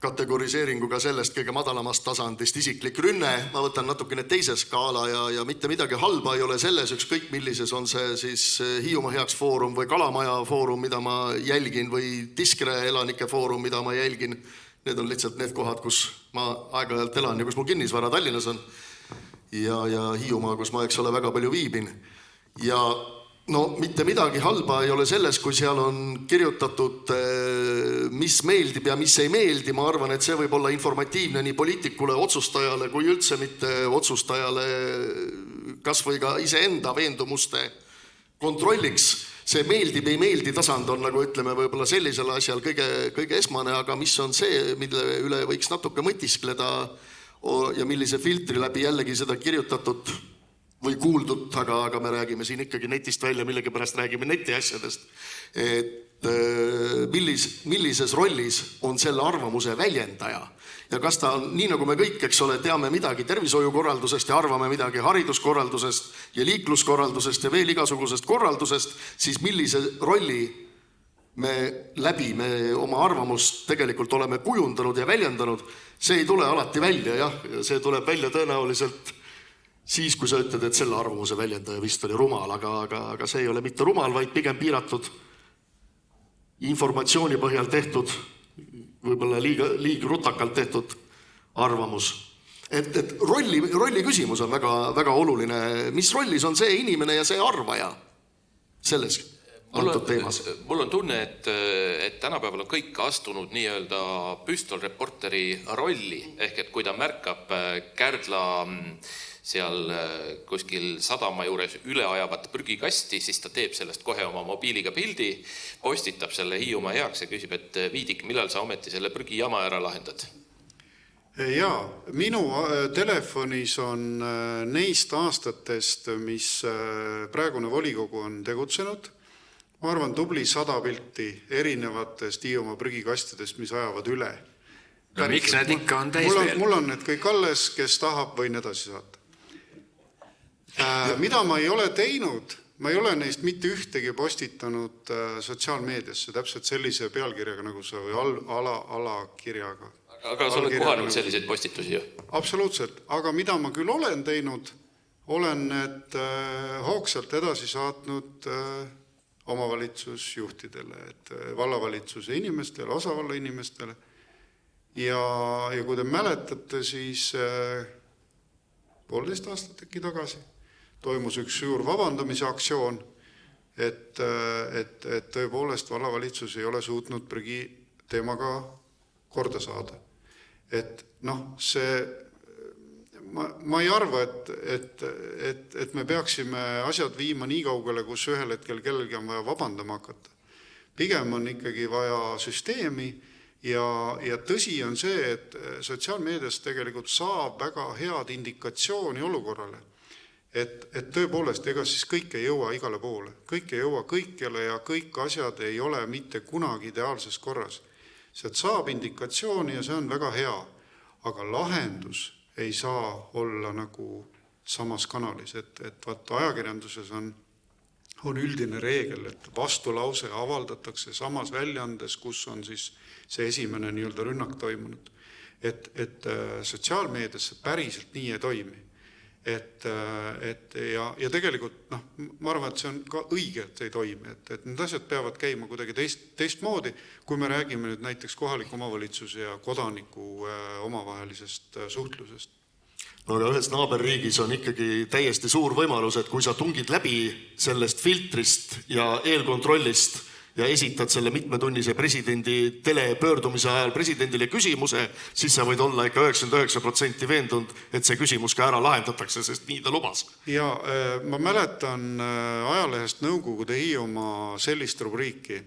kategoriseeringuga sellest kõige madalamast tasandist isiklik rünne. Ma võtan natukene teise skaala ja mitte midagi halba ei ole selles, ükskõik millises on see siis Hiiumaa heaks foorum või Kalamaja foorum, mida ma jälgin, või Tiskre elanike foorum, mida ma jälgin. Need on lihtsalt need kohad, kus ma aeg-ajalt elan ja kus mul kinnisvara Tallinnas on ja Hiiumaa, kus ma eks ole väga palju viibin. Ja mitte midagi halba ei ole selles, kui seal on kirjutatud, mis meeldib ja mis ei meeldi. Ma arvan, et see võib olla informatiivne nii poliitikule, otsustajale kui üldse mitte otsustajale, kas või ka iseenda veendumuste kontrolliks. See meeldib, ei meeldi tasand on nagu ütleme võib-olla sellisel asjal kõige esmane, aga mis on see, mille üle võiks natuke mõtiskleda ja millise filtri läbi jällegi seda kirjutatud või kuuldud, aga me räägime siin ikkagi netist välja, millegipärast räägime netiasjadest, et millises rollis on selle arvamuse väljendaja. Ja kas ta on, nii nagu me kõik, eks ole, teame midagi tervishoiukorraldusest ja arvame midagi hariduskorraldusest ja liikluskorraldusest ja veel igasugusest korraldusest, siis millise rolli me oma arvamust tegelikult oleme kujundanud ja väljendanud, see ei tule alati välja, jah, see tuleb välja tõenäoliselt siis, kui sa ütled, et selle arvamuse väljendaja vist oli rumal, aga see ei ole mitte rumal, vaid pigem piiratud informatsiooni põhjal tehtud, võib-olla liiga rutakalt tehtud arvamus. Et rolli küsimus on väga oluline. Mis rollis on see inimene ja see arvaja selles antud teemas? Mul on tunne, et tänapäeval on kõik astunud nii-öelda püstolreporteri rolli, ehk et kui ta märkab Kärdla seal kuskil sadama juures üleajavat prügikasti, siis ta teeb sellest kohe oma mobiiliga pildi, postitab selle Hiiumaa heaks ja küsib, et Viidik, millal sa ometi selle prügijama ära lahendad? Jaa, minu telefonis on neist aastatest, mis praegune volikogu on tegutsenud, ma arvan, tubli 100 pilti erinevatest Hiiumaa prügikastidest, mis ajavad üle. No, miks need ikka on täis veel? Mul on need kõik alles, kes tahab, võin edasi saata. Mida ma ei ole teinud, ma ei ole neist mitte ühtegi postitanud sotsiaalmeediasse, täpselt sellise pealkirjaga nagu see või alakirjaga. Aga sa oled kohanud selliseid postitusi ju? Absoluutselt, aga mida ma küll olen teinud, olen need hoogsalt edasi saatnud omavalitsusjuhtidele, et vallavalitsuse inimestele, osavalla inimestele. Ja kui te mäletate, siis 1,5 aastat äkki tagasi toimus üks suur vabandamise aktsioon, et tõepoolest vallavalitsus ei ole suutnud prügi teemaga korda saada. Et see, ma ei arva, et me peaksime asjad viima nii kaugele, kus ühel hetkel kellelgi on vaja vabandama hakata. Pigem on ikkagi vaja süsteemi ja tõsi on see, et sotsiaalmeedias tegelikult saab väga head indikatsiooni olukorrale. Et tõepoolest, ega siis kõik ei jõua igale poole, kõik ei jõua kõikjale ja kõik asjad ei ole mitte kunagi ideaalses korras. Sealt saab indikatsiooni ja see on väga hea, aga lahendus ei saa olla nagu samas kanalis, et vaata ajakirjanduses on üldine reegel, et vastulause avaldatakse samas väljaandes, kus on siis see esimene nii-öelda rünnak toimunud. Et sotsiaalmeedias see päriselt nii ei toimi. Ja tegelikult, ma arvan, et see on ka õige, et ei toimi, et need asjad peavad käima kuidagi teistmoodi, kui me räägime nüüd näiteks kohaliku omavalitsuse ja kodaniku omavahelisest suhtlusest. No aga ühes naaberriigis on ikkagi täiesti suur võimalus, et kui sa tungid läbi sellest filtrist ja eelkontrollist ja esitad selle mitmetunnise presidendi telepöördumise ajal presidendile küsimuse, siis sa võid olla ikka 99% veendunud, et see küsimus ka ära lahendatakse, sest nii ta lubas. Ja ma mäletan ajalehest Nõukogude Hiiumaa sellist rubriiki.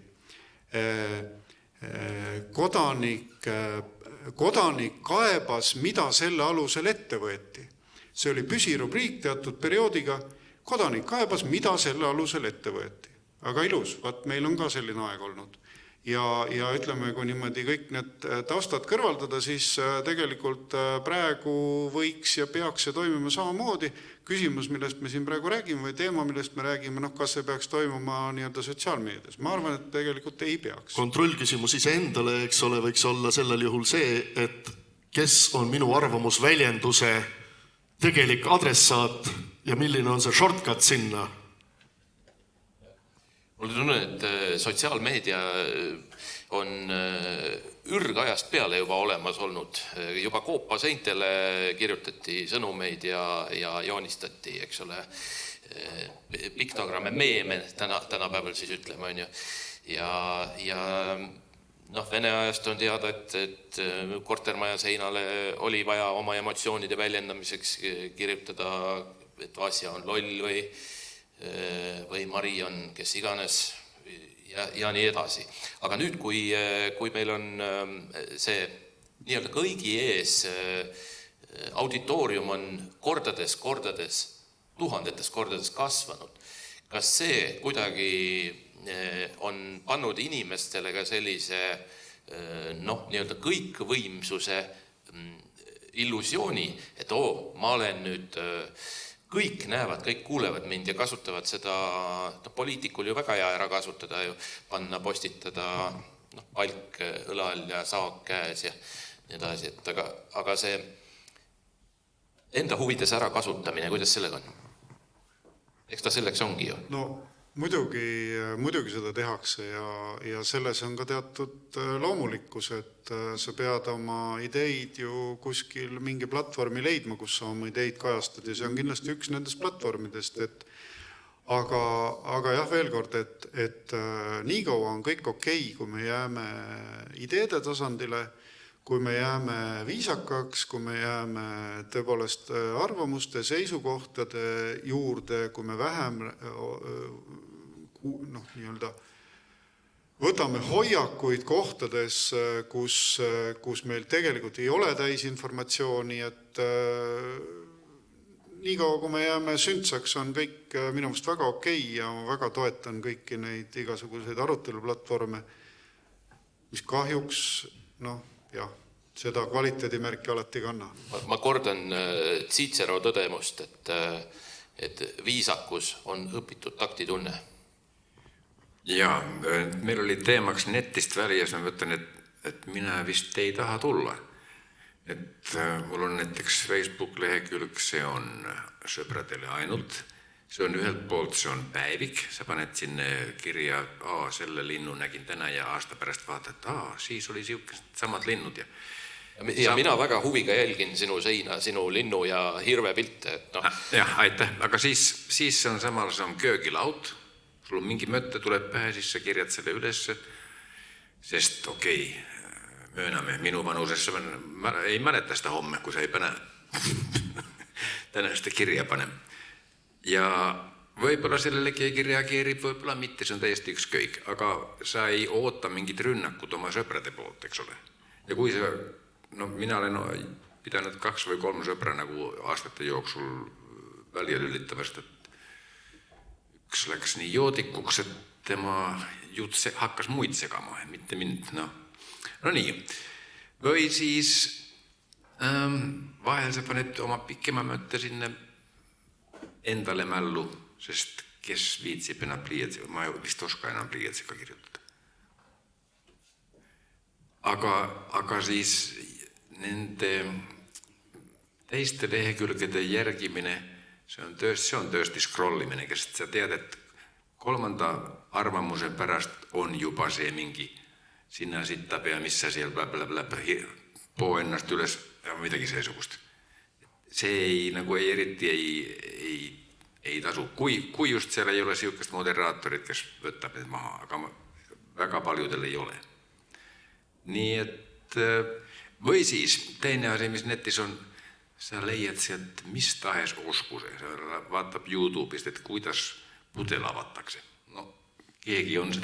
Kodanik kaebas, mida selle alusel ette võeti. See oli püsirubriik teatud perioodiga. Kodanik kaebas, mida selle alusel ette võeti. Aga ilus, vaat meil on ka selline aeg olnud. Ja ütleme, kui niimoodi kõik need taustad kõrvaldada, siis tegelikult praegu võiks ja peaks see toimima samamoodi. Küsimus, millest me siin praegu räägime või teema, millest me räägime, kas see peaks toimuma nii-öelda sotsiaalmeedias. Ma arvan, et tegelikult ei peaks. Kontrollküsimus iseendale, eks ole, võiks olla sellel juhul see, et kes on minu arvamusväljenduse tegelik adressaat ja milline on see shortcut sinna. Mul tunne, et sotsiaalmeedia on ürgajast peale juba olemas olnud. Juba koopaseintele kirjutati sõnumeid ja joonistati, eks ole, piktogramme, meeme tänapäeval siis ütleme. Ja Vene ajast on teada, et kortermaja seinale oli vaja oma emotsioonide väljendamiseks kirjutada, et Vasja on loll või või Marion, kes iganes ja nii edasi. Aga nüüd, kui meil on see nii-öelda kõigi ees auditoorium on kordades, tuhandetes kordades kasvanud, kas see kuidagi on pannud inimestele ka sellise nii-öelda kõikvõimsuse illusiooni, et ma olen nüüd, kõik näevad, kõik kuulevad mind ja kasutavad seda, poliitikul ju väga hea ära kasutada ju, panna, postitada palk õlal ja saak käes ja nii edasi, et aga see enda huvides ära kasutamine, kuidas sellega on? Eks ta selleks ongi ju. No muidugi seda tehakse ja selles on ka teatud loomulikkus, et sa pead oma ideid ju kuskil mingi platvormi leidma, kus sa oma ideid kajastad ja see on kindlasti üks nendest platvormidest, aga jah, veel kord, et nii kaua on kõik okei, kui me jääme ideede tasandile, kui me jääme viisakaks, kui me jääme tõepoolest arvamuste, seisukohtade juurde, kui me vähem nii-öelda võtame hoiakuid kohtades, kus meil tegelikult ei ole täisinformatsiooni, et nii kaua, kui me jääme sündsaks, on kõik minu meelest väga okei ja ma väga toetan kõiki neid igasuguseid aruteluplatvorme, mis kahjuks, seda kvaliteedimärki alati kanna. Ma kordan Cicero tõdemust, et viisakus on õpitud taktitunne. Jaa, meil oli teemaks netist väljas, ma mõtlen, et mina vist ei taha tulla. Et mul on näiteks Facebook lehekülg, see on sõbradele ainult. See on ühelt poolt, see on päevik, sa paned sinna kirja, selle linnu nägin täna ja aasta pärast vaatad, siis oli siukest samad linnud ja mina väga huviga jälgin sinu seina, sinu linnu ja hirve pilte. Jah, aitäh, aga siis on samal see on köögilaut, sul on mingi mõtte tuleb pähe, siis sa kirjad selle üles, sest mööname, minu vanusesse ei mäleta seda homme, kui sa ei pane täna seda kirja panem. Ja võib-olla sellele keegi reageerib, võib-olla mitte, see on täiesti ükskõik, aga sa ei oota mingit rünnakut oma sõprade poolt, eks ole. Ja kui sa, mina olen pidanud 2 või 3 sõpra nagu aastate jooksul välja lülitavast, et üks läks nii joodikuks, et tema jutt hakkas muid segama, mitte mind, no nii. Või siis vahel sa paned oma pikema mõtte sinna endale mällu, sest kes viitsib enam pliiatsiga, ma vist oska enam pliiatsiga kirjutada. Aga siis nende teiste lehekülgede järgimine, see on tõesti scrollimine, kes sa tead, et 3. arvamuse pärast on juba see mingi sinna sitab ja mis sa seal poo ennast üles ja midagi seesugust. See eriti ei tasu. Kui just seal ei ole siukest moderaatorit, kes võtab need maha, aga väga paljudel ei ole. Nii et, või siis teine asi, mis netis on, sa leiad sealt mis tahes oskuse, sa vaatab YouTube'ist, et kuidas pudel avatakse. Keegi on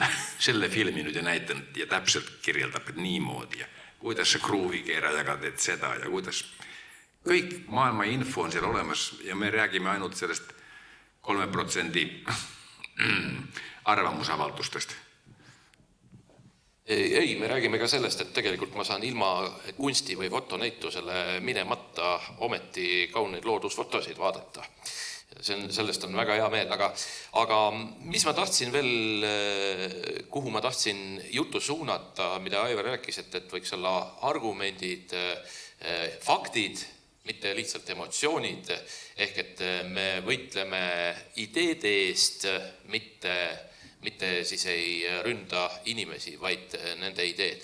selle filmi nüüd ja näitanud ja täpselt kirjeldab, et niimoodi ja kuidas sa kruuvi keerad ja teed seda ja kuidas kõik maailma info on seal olemas ja me räägime ainult sellest 3% arvamusavaldustest. Ei, me räägime ka sellest, et tegelikult ma saan ilma kunsti või fotonäitusele minemata ometi kauneid loodusfotosid vaadata. Sellest on väga hea meel, aga mis ma tahtsin veel, kuhu ma tahtsin jutu suunata, mida Aivar rääkis, et võiks olla argumendid, faktid, mitte lihtsalt emotsioonid, ehk et me võitleme ideede eest, mitte siis ei ründa inimesi, vaid nende ideed.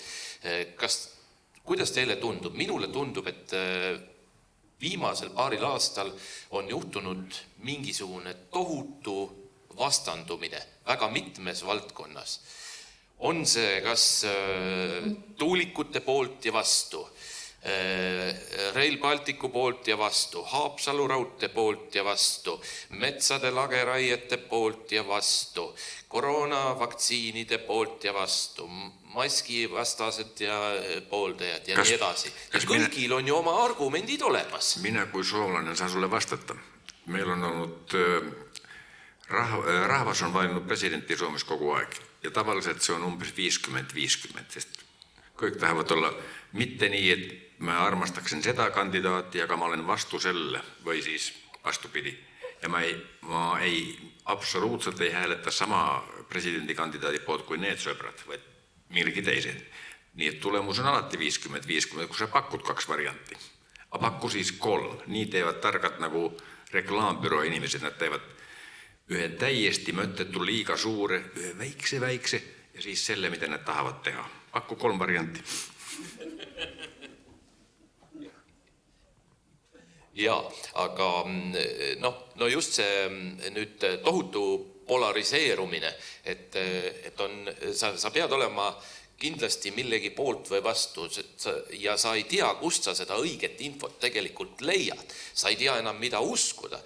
Kuidas teile tundub? Minule tundub, et viimasel paaril aastal on juhtunud mingisugune tohutu vastandumine väga mitmes valdkonnas. On see kas tuulikute poolt ja vastu, Rail Balticu poolt ja vastu, Haapsalu raudtee poolt ja vastu, metsade lageraiete poolt ja vastu, koroonavaktsiinide poolt ja vastu, maskivastased ja pooldajad ja nii edasi. Ja kõigil on ju oma argumendid olemas. Minä kui suomalainen saan sulle vastata. Meillä on ollut, rahvas on valinnut presidentti Suomessa koko ajan. Ja tavallisesti se on umpes 50-50. Kaikki tahavat olla mitte niin, että mä armastaksen sitä kandidaattia, joka mä olen vastuselle, vai siis vastupidi. Ja mä ei absoluutselt ei hääletä samaa presidenttikandidaatin puolta kuin need sõbrad, vai mielikiteiset. Niin, että tulemus on alatti 50-50, kun sä pakkut 2 varianttia. A pakku siis 3. Niitä eivät tarkat nagu reklaambyrå-inimiset, että eivät yhden täiesti möttetty liika suure, yhden väikse, ja siis selle, mitä ne tahavat tehdä. Pakku 3 variantti. Jaa, aga no just see nüüd tohutu polariseerumine, et sa pead olema kindlasti millegi poolt või vastu ja sa ei tea, kust sa seda õiget infot tegelikult leiad. Sa ei tea enam, mida uskuda.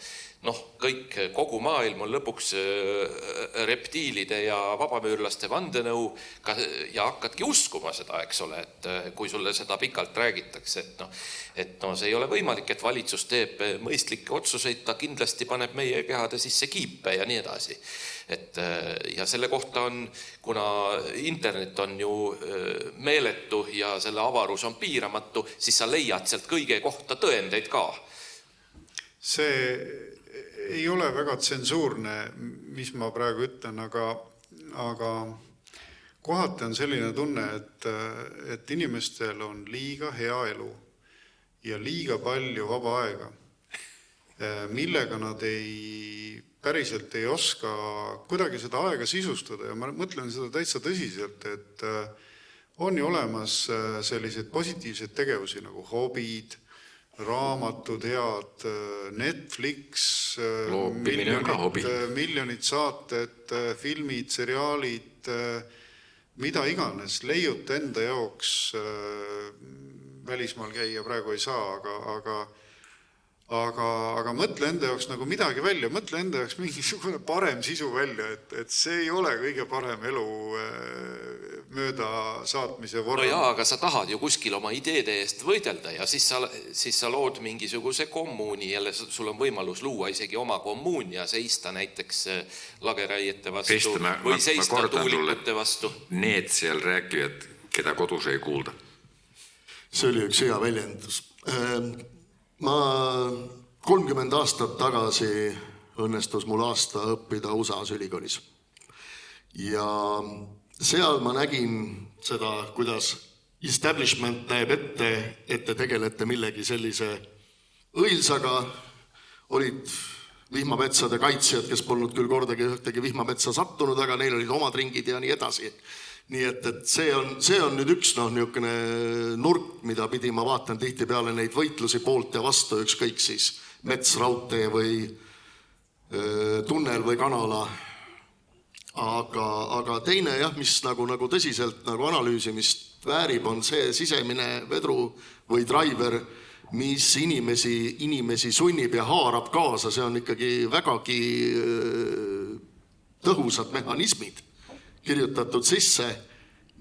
Kogu maailm on lõpuks reptiilide ja vabamüürlaste vandenõu ja hakkadki uskuma seda, eks ole, et kui sulle seda pikalt räägitakse, et see ei ole võimalik, et valitsus teeb mõistlikke otsuseid, ta kindlasti paneb meie kehade sisse kiipe ja nii edasi. Ja selle kohta on, kuna internet on ju meeletu ja selle avarus on piiramatu, siis sa leiad sealt kõige kohta tõendeid ka. See ei ole väga tsensuurne, mis ma praegu ütlen, aga kohati on selline tunne, et inimestel on liiga hea elu ja liiga palju vaba aega, millega nad päriselt ei oska kuidagi seda aega sisustada. Ja ma mõtlen seda täitsa tõsiselt, et on ju olemas sellised positiivsed tegevusi nagu hobid, raamatud, head Netflix, miljonid saated, filmid, seriaalid, mida iganes, leiut enda jaoks välismaal käia praegu ei saa, aga mõtle enda jaoks nagu midagi välja, mõtle enda jaoks mingisugune parem sisu välja, et see ei ole kõige parem elu mööda saatmise vorm. No jaa, aga sa tahad ju kuskil oma ideede eest võidelda ja siis sa lood mingisuguse kommuuni, jälle sul on võimalus luua isegi oma kommuun ja seista näiteks lageraiete vastu või seista tuulikute vastu. Need seal rääkijad, keda kodus ei kuulda. See oli üks hea väljendus. Ma 30 aastat tagasi õnnestus mul aasta õppida USA-s ülikoolis. Ja seal ma nägin seda, kuidas establishment näeb ette, et te tegelete millegi sellise õilsaga. Olid vihmametsade kaitsjad, kes polnud küll kordagi ühtegi vihmametsa sattunud, aga neil olid omad ringid ja nii edasi. Nii et see on nüüd üks niisugune nurk, mida pidi ma vaatan tihti peale neid võitlusi poolt ja vastu, ükskõik siis metsraudtee või tunnel või kanala. Aga teine, mis nagu tõsiselt nagu analüüsimist väärib, on see sisemine vedru või driver, mis inimesi sunnib ja haarab kaasa. See on ikkagi vägagi tõhusad mehhanismid kirjutatud sisse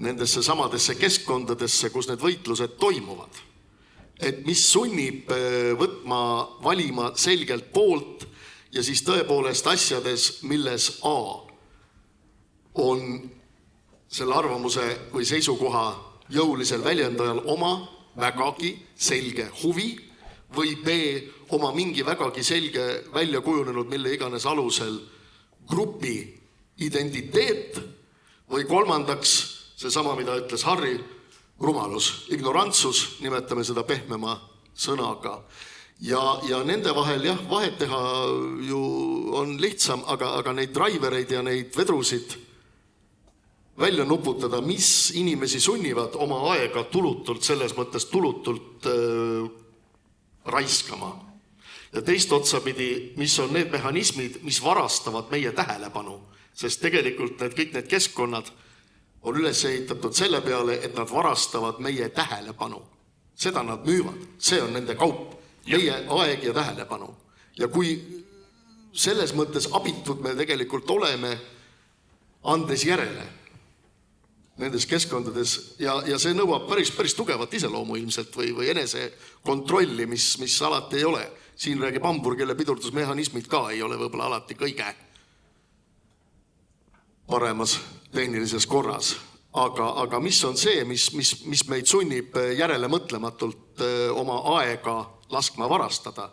nendesse samadesse keskkondadesse, kus need võitlused toimuvad. Et mis sunnib valima selgelt poolt ja siis tõepoolest asjades, milles A on selle arvamuse või seisukoha jõulisel väljendajal oma vägagi selge huvi või B oma mingi vägagi selge välja kujunenud mille iganes alusel grupi identiteet või kolmandaks see sama, mida ütles Harri, rumalus, ignorantsus, nimetame seda pehmema sõnaga. Ja nende vahel vahet teha ju on lihtsam, aga neid drivereid ja neid vedrusid välja nuputada, mis inimesi sunnivad oma aega tulutult, selles mõttes tulutult raiskama. Ja teist otsapidi, mis on need mehhanismid, mis varastavad meie tähelepanu, sest tegelikult kõik need keskkonnad on üles ehitatud selle peale, et nad varastavad meie tähelepanu. Seda nad müüvad, see on nende kaup, meie aeg ja tähelepanu. Ja kui selles mõttes abitud me tegelikult oleme, andes järele nendes keskkondades ja see nõuab päris tugevat iseloomu ilmselt või enese kontrolli, mis alati ei ole. Siin räägib Hambur, kelle pidurdusmehhanismid ka ei ole võib-olla alati kõige paremas tehnilises korras. Aga mis on see, mis meid sunnib järele mõtlematult oma aega laskma varastada?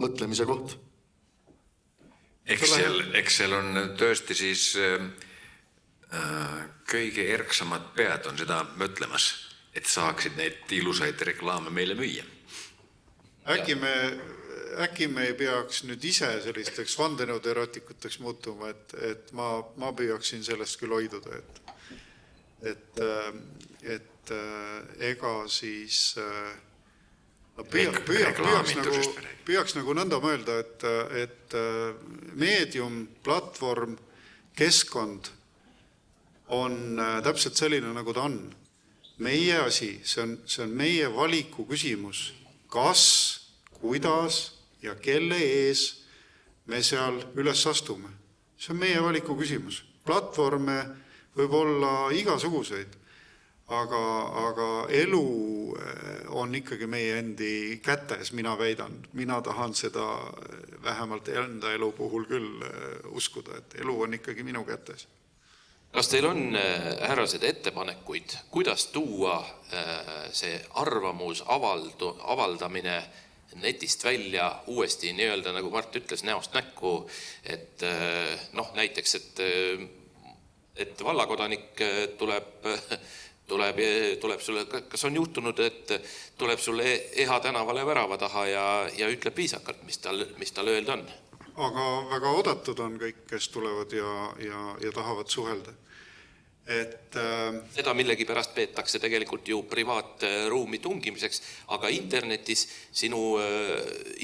Mõtlemise koht. Excel on tõesti siis kõige erksamad pead on seda mõtlemas, et saaksid neid ilusaid reklaame meile müüa. Äkki me ei peaks nüüd ise sellisteks vandenõude erotikuteks muutuma, et ma püüaksin sellest küll hoiduda, et ega siis püüaks nagu nõnda mõelda, et meedium, platvorm, keskkond on täpselt selline, nagu ta on. Meie asi, see on meie valiku küsimus, kas, kuidas ja kelle ees me seal üles astume. See on meie valiku küsimus. Platvorme võib olla igasuguseid, aga elu on ikkagi meie endi kätes, mina väidan. Mina tahan seda vähemalt enda elu puhul küll uskuda, et elu on ikkagi minu kätes. Kas teil on, härrased, ettepanekuid, kuidas tuua see arvamus avaldamine netist välja uuesti nii-öelda, nagu Mart ütles, näost näkku, et näiteks, et vallakodanik tuleb sulle, kas on juhtunud, et tuleb sulle Eha tänavale värava taha ja ütleb viisakalt, mis tal öelda on? Aga väga odatud on kõik, kes tulevad ja tahavad suhelda. Seda millegi pärast peetakse tegelikult ju privaatruumi tungimiseks, aga internetis sinu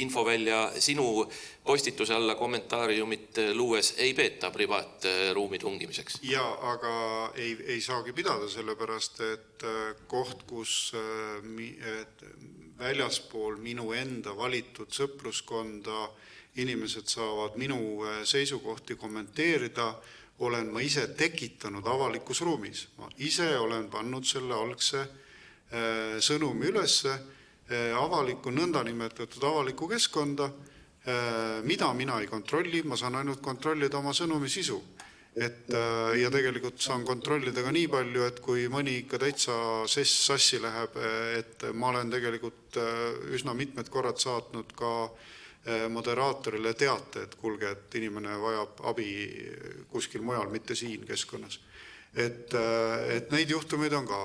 infovälja, sinu postituse alla kommentaariumit luues ei peeta privaatruumi tungimiseks. Ja, aga ei saagi pidada sellepärast, et koht, kus väljaspool minu enda valitud sõpruskonda inimesed saavad minu seisukohti kommenteerida, olen ma ise tekitanud avalikus ruumis. Ma ise olen pannud selle algse sõnumi ülesse avalikku, nõndanimetatud avalikku keskkonda, mida mina ei kontrolli, ma saan ainult kontrollida oma sõnumi sisu. Ja tegelikult saan kontrollida ka nii palju, et kui mõni ikka täitsa sassi läheb, et ma olen tegelikult üsna mitmed korrad saatnud ka moderaatorile teate, et kuulge, et inimene vajab abi kuskil mujal, mitte siin keskkonnas. Et neid juhtumeid on ka.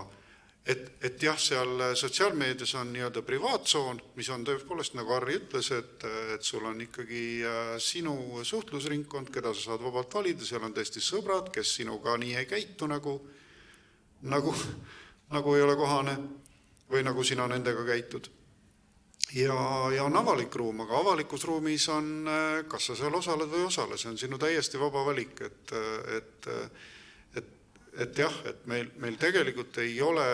Et jah, seal sotsiaalmeedias on nii-öelda privaatsoon, mis on tõepoolest, nagu Harri ütles, et sul on ikkagi sinu suhtlusringkond, keda sa saad vabalt valida, seal on tõesti sõbrad, kes sinuga nii ei käitu, nagu ei ole kohane või nagu sina nendega käitud. Ja on avalik ruum, aga avalikus ruumis on, kas sa seal osaled või osale, see on sinu täiesti vaba valik, et jah, et meil tegelikult ei ole,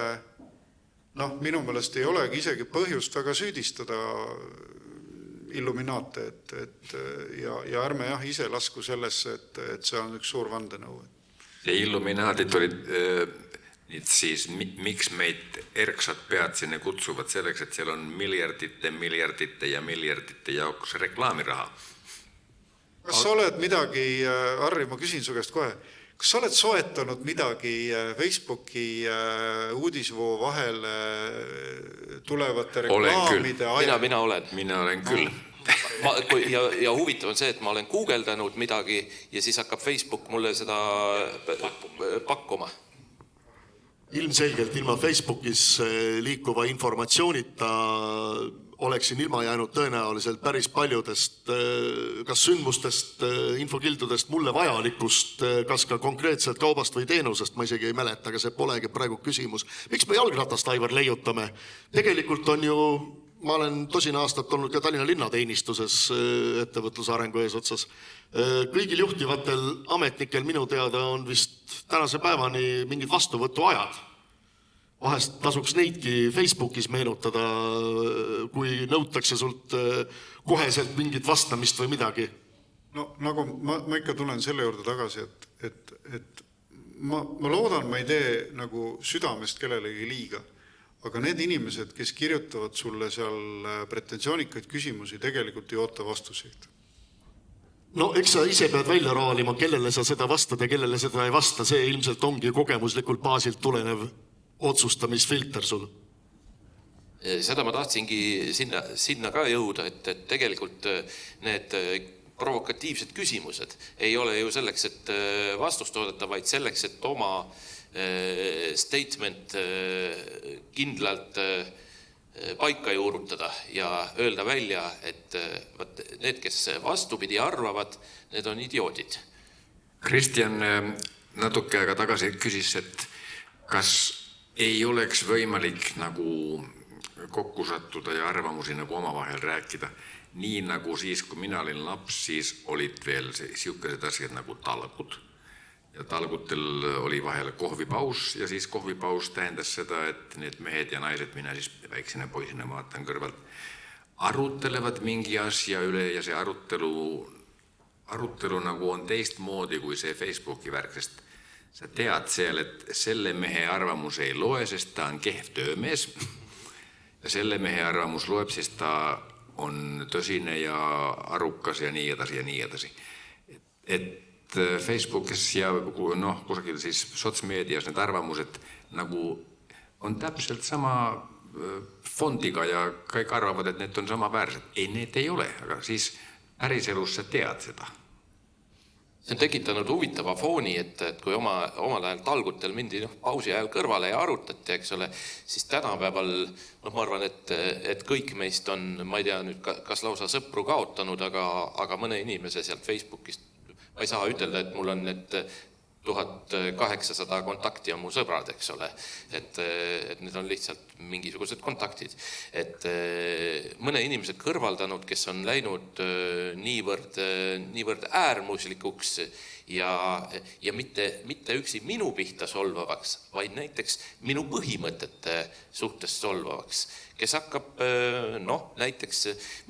minu meelest ei olegi isegi põhjust väga süüdistada illuminaate, ja ärme jah ise lasku sellesse, et see on üks suur vandenõu. Ja illuminaatit olid siis miks meid erksad pead sinne kutsuvad selleks, et seal on miljardite jaoks reklaamiraha. Kas sa oled midagi, Harri, ma küsin su käest kohe, kas sa oled soetanud midagi Facebooki uudisvoo vahele tulevate reklaamide ajal? Mina olen. Mina olen küll. Ja huvitav on see, et ma olen guugeldanud midagi ja siis hakkab Facebook mulle seda pakkuma. Ilmselgelt ilma Facebookis liikuva informatsioonita oleksin ilma jäänud tõenäoliselt päris paljudest kas sündmustest, infokildudest mulle vajalikust, kas ka konkreetselt kaubast või teenusest, ma isegi ei mäleta, aga see polegi praegu küsimus. Miks me jalgratast, Aivar, leiutame? Tegelikult on ju, ma olen 10 aastat olnud ka Tallinna linnateenistuses ettevõtluse arengu eesotsas. Kõigil juhtivatel ametnikel minu teada on vist tänase päevani mingid vastuvõtuajad vahest tasuks neidki Facebookis meenutada, kui nõutakse sult koheselt mingit vastamist või midagi. No nagu ma ikka tulen selle juurde tagasi, et ma loodan, ma ei tee nagu südamest kellelegi liiga, aga need inimesed, kes kirjutavad sulle seal pretensioonikaid küsimusi, tegelikult ei oota vastuseid. No eks sa ise pead välja raalima, kellele sa seda vastad ja kellele seda ei vasta. See ilmselt ongi kogemuslikult baasilt tulenev otsustamisfilter sul. Seda ma tahtsingi sinna ka jõuda, et tegelikult need provokatiivsed küsimused ei ole ju selleks, et vastust oodata, vaid selleks, et oma statement kindlalt paika juurutada ja öelda välja, et need, kes vastupidi arvavad, need on idioodid. Kristjan natuke aega tagasi küsis, et kas ei oleks võimalik nagu kokku sattuda ja arvamusi nagu omavahel rääkida. Nii nagu siis, kui mina olin laps, siis olid veel siukesed asjad nagu talgud. Ja talgutel oli vahel kohvipaus ja siis kohvipaus tähendas seda, et need mehed ja naised, mina siis väiksena poisina vaatan kõrvalt, arutelevad mingi asja üle ja see arutelu nagu on teistmoodi kui see Facebooki värk, sest sa tead seal, et selle mehe arvamus ei loe, sest ta on kehv töömees. Ja selle mehe arvamus loeb, sest ta on tõsine ja arukas ja nii edasi ja nii edasi. Et Facebookis ja kusagil siis sotsmeedias need arvamused nagu on täpselt sama fondiga ja kõik arvavad, et need on sama väärsed. Ei, need ei ole, aga siis päriselus sa tead seda. See on tekitanud huvitava fooni, et kui omal ajal talgutel mindi pausi ajal kõrvale ja arutati, eks ole, siis tänapäeval, ma arvan, et kõik meist on, ma ei tea nüüd, kas lausa sõpru kaotanud, aga mõne inimese sealt Facebookist, ma ei saa ütelda, et mul on need 1800 kontakti on mu sõbrad, eks ole, et need on lihtsalt mingisugused kontaktid. Et mõne inimesed kõrvaldanud, kes on läinud niivõrd äärmuslikuks ja mitte üksi minu pihta solvavaks, vaid näiteks minu põhimõtete suhtes solvavaks, kes hakkab, näiteks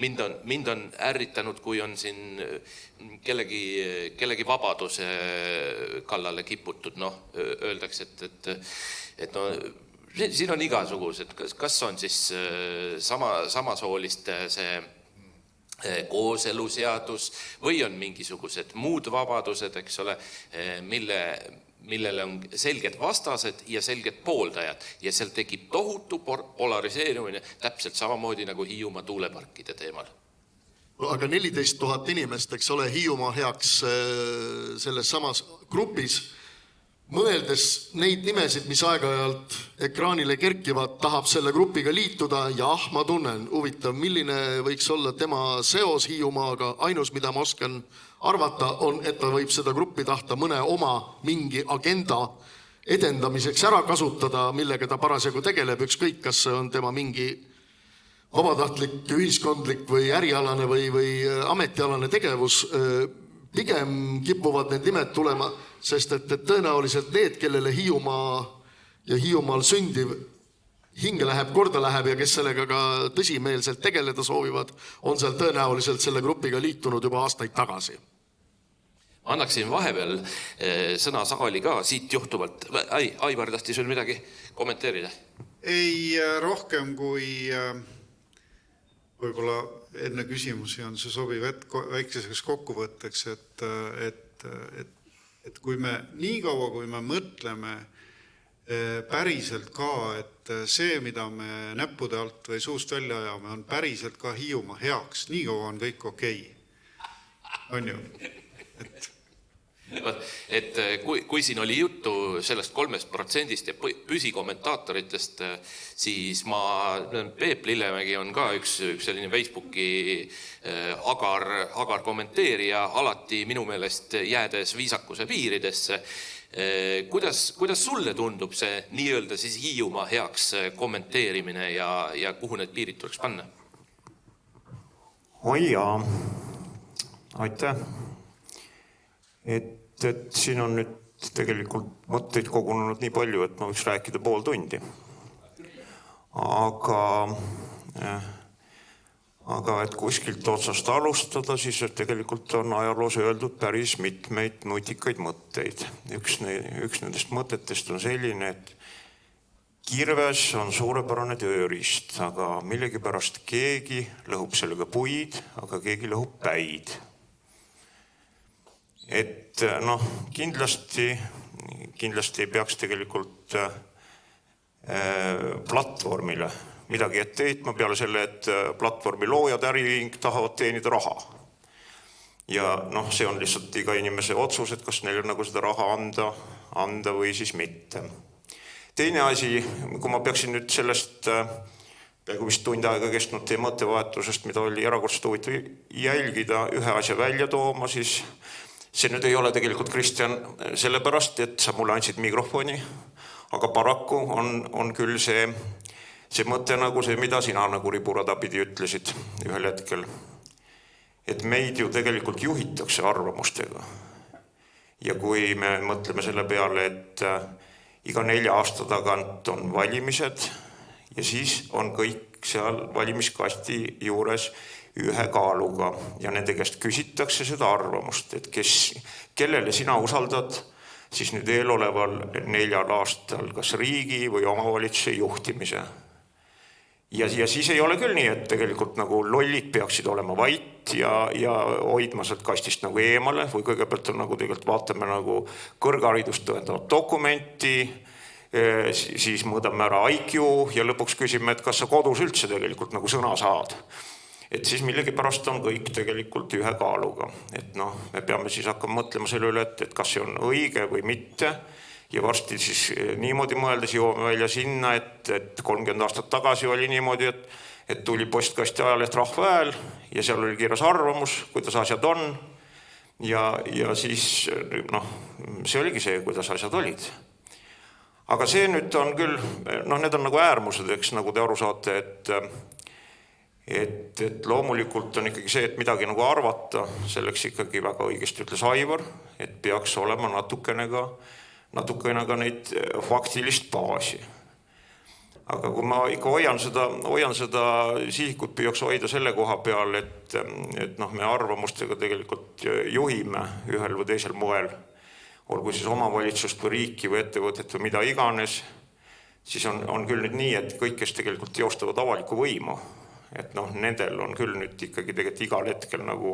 mind on ärritanud, kui on siin kellegi vabaduse kallale kiputud, öeldakse, et siin on igasugused, kas on siis samasooliste see kooseluseadus või on mingisugused muud vabadused, eks ole, millele on selged vastased ja selged pooldajad ja seal tekib tohutu polariseerumine täpselt samamoodi nagu Hiiumaa tuuleparkide teemal. Aga 14 000 inimest, eks ole, Hiiumaa heaks selles samas grupis, mõeldes neid nimesid, mis aeg-ajalt ekraanile kerkivad, tahab selle grupiga liituda, jah, ma tunnen, huvitav, milline võiks olla tema seos Hiiumaaga, ainus, mida ma oskan arvata, on, et ta võib seda gruppi tahta mõne oma mingi agenda edendamiseks ära kasutada, millega ta parasjagu tegeleb, ükskõik, kas see on tema mingi vabatahtlik, ühiskondlik või ärialane või ametialane tegevus. Pigem kipuvad need nimed tulema, sest et tõenäoliselt need, kellele Hiiumaa ja Hiiumaal sündiv hinge läheb, korda läheb ja kes sellega ka tõsimeelselt tegeleda soovivad, on seal tõenäoliselt selle grupiga liitunud juba aastaid tagasi. Annaksin vahepeal sõna saali ka siit juhtuvalt. Aivar tahtis veel midagi kommenteerida? Ei rohkem kui võib-olla enne küsimusi on see sobiv väikeseks kokkuvõtteks, et kui me nii kaua, kui me mõtleme päriselt ka, et see, mida me näppude alt või suust välja ajame, on päriselt ka Hiiumaa heaks, nii kaua on kõik okei. On ju? Et kui siin oli juttu sellest 3% ja püsikommentaatoritest, siis Peep Lillemägi on ka üks selline Facebooki agar kommenteerija, alati minu meelest jäädes viisakuse piiridesse. Kuidas sulle tundub see nii-öelda siis Hiiumaa heaks kommenteerimine ja kuhu need piirid tuleks panna? Oi jaa, aitäh. Et siin on nüüd tegelikult mõtteid kogunenud nii palju, et ma võiks rääkida pool tundi. aga et kuskilt otsast alustada, siis tegelikult on ajaloos öeldud päris mitmeid nutikaid mõtteid. Üks nendest mõtetest on selline, et kirves on suurepärane tööriist, aga millegipärast keegi lõhub sellega puid, aga keegi lõhub päid. Et kindlasti ei peaks tegelikult platvormile midagi ette heitma peale selle, et platvormi loojad, äriühing tahavad teenida raha. Ja see on lihtsalt iga inimese otsus, et kas neile nagu seda raha anda või siis mitte. Teine asi, kui ma peaksin nüüd sellest peaaegu vist tund aega kestnud teie mõttevahetusest, mida oli erakordselt huvitav jälgida, ühe asja välja tooma, siis see nüüd ei ole tegelikult, Kristjan, sellepärast, et sa mulle andsid mikrofoni, aga paraku on küll see mõte nagu see, mida sina nagu riburada pidi ütlesid ühel hetkel. Et meid ju tegelikult juhitakse arvamustega. Ja kui me mõtleme selle peale, et iga 4 aasta tagant on valimised ja siis on kõik seal valimiskasti juures ühe kaaluga ja nende käest küsitakse seda arvamust, et kellele sina usaldad siis nüüd eeloleval 4 aastal kas riigi või omavalitsuse juhtimise. Ja siis ei ole küll nii, et tegelikult nagu lollid peaksid olema vait ja hoidma sealt kastist nagu eemale või kõigepealt on nagu tegelikult vaatame nagu kõrgharidust tõendavat dokumenti, siis mõõdame ära IQ ja lõpuks küsime, et kas sa kodus üldse tegelikult nagu sõna saad. Et siis millegipärast on kõik tegelikult ühe kaaluga. Et me peame siis hakkama mõtlema selle üle, et kas see on õige või mitte. Ja varsti siis niimoodi mõeldes jõuame välja sinna, et 30 aastat tagasi oli niimoodi, et tuli postkasti ajaleht Rahva Hääl ja seal oli kirjas arvamus, kuidas asjad on. Ja siis see oligi see, kuidas asjad olid. Aga see nüüd on küll, need on nagu äärmused, eks nagu te aru saate, et loomulikult on ikkagi see, et midagi nagu arvata, selleks ikkagi väga õigesti ütles Aivar, et peaks olema natukene ka neid faktilist baasi. Aga kui ma ikka hoian seda sihikut, püüaks hoida selle koha peal, et me arvamustega tegelikult juhime ühel või teisel moel, olgu siis omavalitsust või riiki või ettevõtet või mida iganes, siis on küll nüüd nii, et kõik, kes tegelikult teostavad avalikku võimu, et nendel on küll nüüd ikkagi tegelikult igal hetkel nagu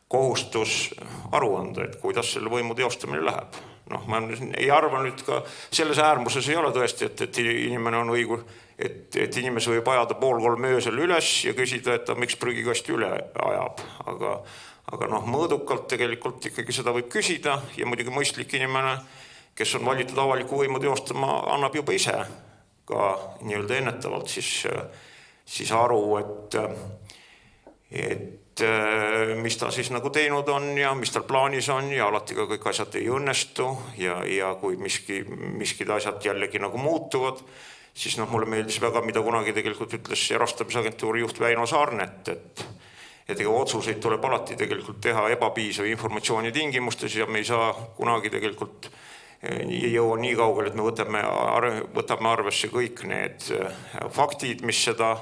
kohustus aru anda, et kuidas selle võimu teostamine läheb. Ma ei arva nüüd ka, selles äärmuses ei ole tõesti, et inimene on õigus, et inimese võib ajada 2:30 öösel üles ja küsida, et miks prügikast üle ajab. Aga mõõdukalt tegelikult ikkagi seda võib küsida ja muidugi mõistlik inimene, kes on valitud avaliku võimu teostama, annab juba ise ka nii-öelda ennetavalt siis aru, et mis ta siis nagu teinud on ja mis tal plaanis on ja alati ka kõik asjad ei õnnestu ja kui miskid asjad jällegi nagu muutuvad, siis mulle meeldis väga, mida kunagi tegelikult ütles erastamisagentuuri juht Väino Saarnet, et ega otsuseid tuleb alati tegelikult teha ebapiisava informatsiooni tingimustes ja me ei saa kunagi tegelikult ei jõua nii kaugel, et me võtame arvesse kõik need faktid, mis seda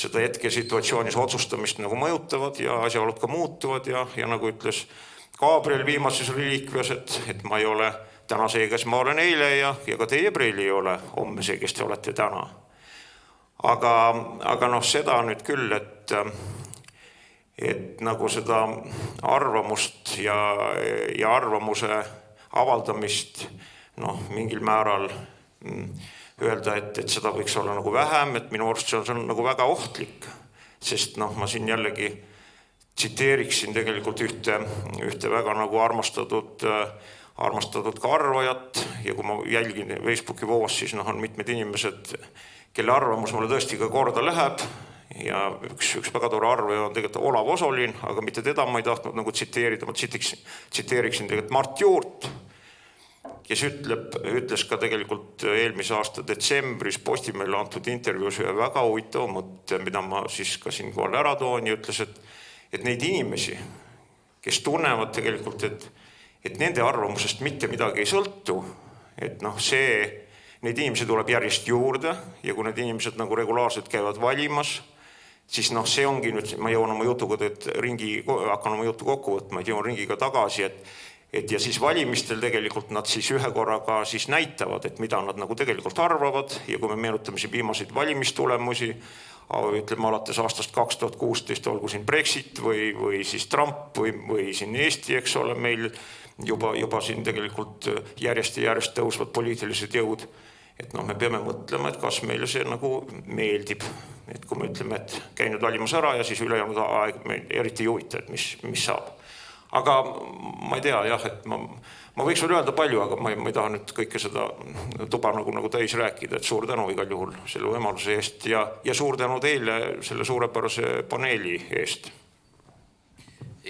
hetkesituatsioonis otsustamist nagu mõjutavad ja asjaolud ka muutuvad ja nagu ütles Gabriel viimases reliikvias, et ma ei ole täna see, kes ma olen eile ja ka teie Preili ei ole homme see, kes te olete täna. Aga seda nüüd küll, et nagu seda arvamust ja arvamuse avaldamist mingil määral öelda, et seda võiks olla nagu vähem, et minu arust see on nagu väga ohtlik, sest ma siin jällegi tsiteeriksin tegelikult ühte väga nagu armastatud ka arvajat ja kui ma jälgin Facebooki voos, siis on mitmed inimesed, kelle arvamus mulle tõesti ka korda läheb ja üks väga tore arvaja on tegelikult Olav Osolin, aga mitte teda ma ei tahtnud nagu tsiteerida, ma tsiteeriksin tegelikult Mart Juurt, kes ütles ka tegelikult eelmise aasta detsembris Postimehele antud intervjuus ühe väga huvitava mõtte, mida ma siis ka siinkohal ära toon ja ütles, et neid inimesi, kes tunnevad tegelikult, et nende arvamusest mitte midagi ei sõltu, et see, neid inimesi tuleb järjest juurde ja kui need inimesed nagu regulaarselt käivad valimas, siis noh, see ongi nüüd, ma jõuan oma jutuga, hakkan oma jutu kokku võtma, et jõuan ringiga tagasi, et ja siis valimistel tegelikult nad siis ühe korraga siis näitavad, et mida nad nagu tegelikult arvavad ja kui me meenutame siin viimaseid valimistulemusi, ütleme alates aastast 2016, olgu siin Brexit või siis Trump või siin Eesti, eks ole, meil juba siin tegelikult järjest ja järjest tõusvad poliitilised jõud. Et noh, me peame mõtlema, et kas meile see nagu meeldib. Et kui me ütleme, et käinud valimas ära ja siis ülejäänud aeg me eriti ei huvita, et mis saab. Aga ma ei tea, jah, et ma võiks veel öelda palju, aga ma ei taha nüüd kõike seda tuba nagu täis rääkida, et suur tänu igal juhul selle võimaluse eest ja suur tänu teile selle suurepärase paneeli eest.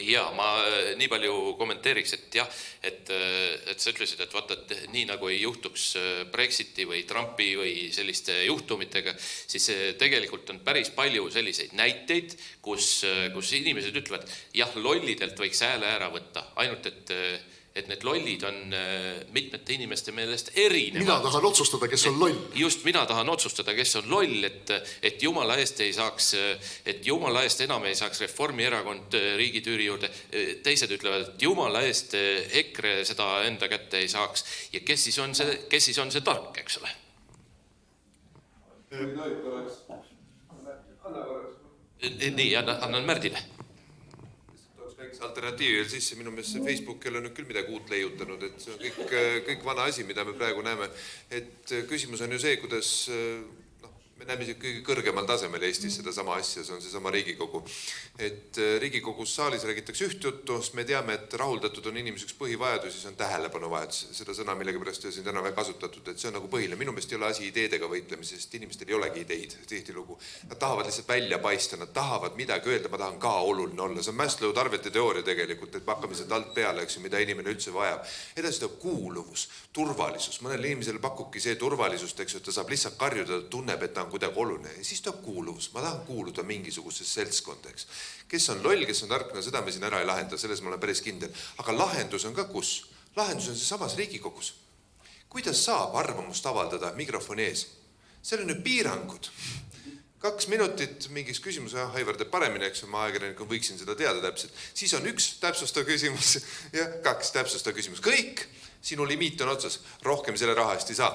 Ja ma nii palju kommenteeriks, et jah, et sa ütlesid, et vaata, et nii nagu ei juhtuks Brexiti või Trumpi või selliste juhtumitega, siis tegelikult on päris palju selliseid näiteid, kus inimesed ütlevad, jah, lollidelt võiks hääle ära võtta, ainult et need lollid on mitmete inimeste meelest erinevad. Mina tahan otsustada, kes on loll. Just, mina tahan otsustada, kes on loll, et jumala eest enam ei saaks Reformierakond riigitüüri juurde. Teised ütlevad, et jumala eest EKRE seda enda kätte ei saaks. Ja kes siis on see tark, eks ole? Nii, annan Märdile. Alternatiivi sisse, minu meelest see Facebook ei ole nüüd küll midagi uut leiutanud, et see on kõik vana asi, mida me praegu näeme. Et küsimus on ju see, kuidas me näeme kõige kõrgemal tasemel Eestis seda sama asja, see on see sama Riigikogu. Et Riigikogus saalis räägitakse üht juttu, sest me teame, et rahuldatud on inimeseks põhivajadusi, see on tähelepanu vajadus. Seda sõna millegi pärast on siin täna väga kasutatud, et see on nagu põhiline. Minu meelest ei ole asi ideedega võitlemise, sest inimestel ei olegi ideid tihtilugu. Nad tahavad lihtsalt välja paista, nad tahavad midagi öelda, ma tahan ka oluline olla. See on Maslow tarvete teooria tegelikult, et hakkame sealt alt peale, eks ju, mida inimene üldse vajab. Edasi tuleb kuuluvus, turvalisus. Mõnel inimesel pakubki see turvalisust, eks ju, et ta saab lihtsalt karjuda, ta tunneb, et ta on kuidagi oluline. Ja siis tuleb kuuluvus. Ma tahan kuuluda mingisugusesse seltskondeks. Kes on loll, kes on tark, no seda me siin ära ei lahenda, selles ma olen päris kindel. Aga lahendus on ka kus? Lahendus on see samas Riigikogus. Kuidas saab arvamust avaldada mikrofoni ees? Seal on ju piirangud. 2 minutit mingis küsimus, Aivar teeb paremini, eks ma ajakirjanikul võiksin seda teada täpselt. Siis on 1 täpsustav küsimus ja 2 täpsustav küsimus. Kõik, sinu limiit on otsas, rohkem selle raha eest ei saa,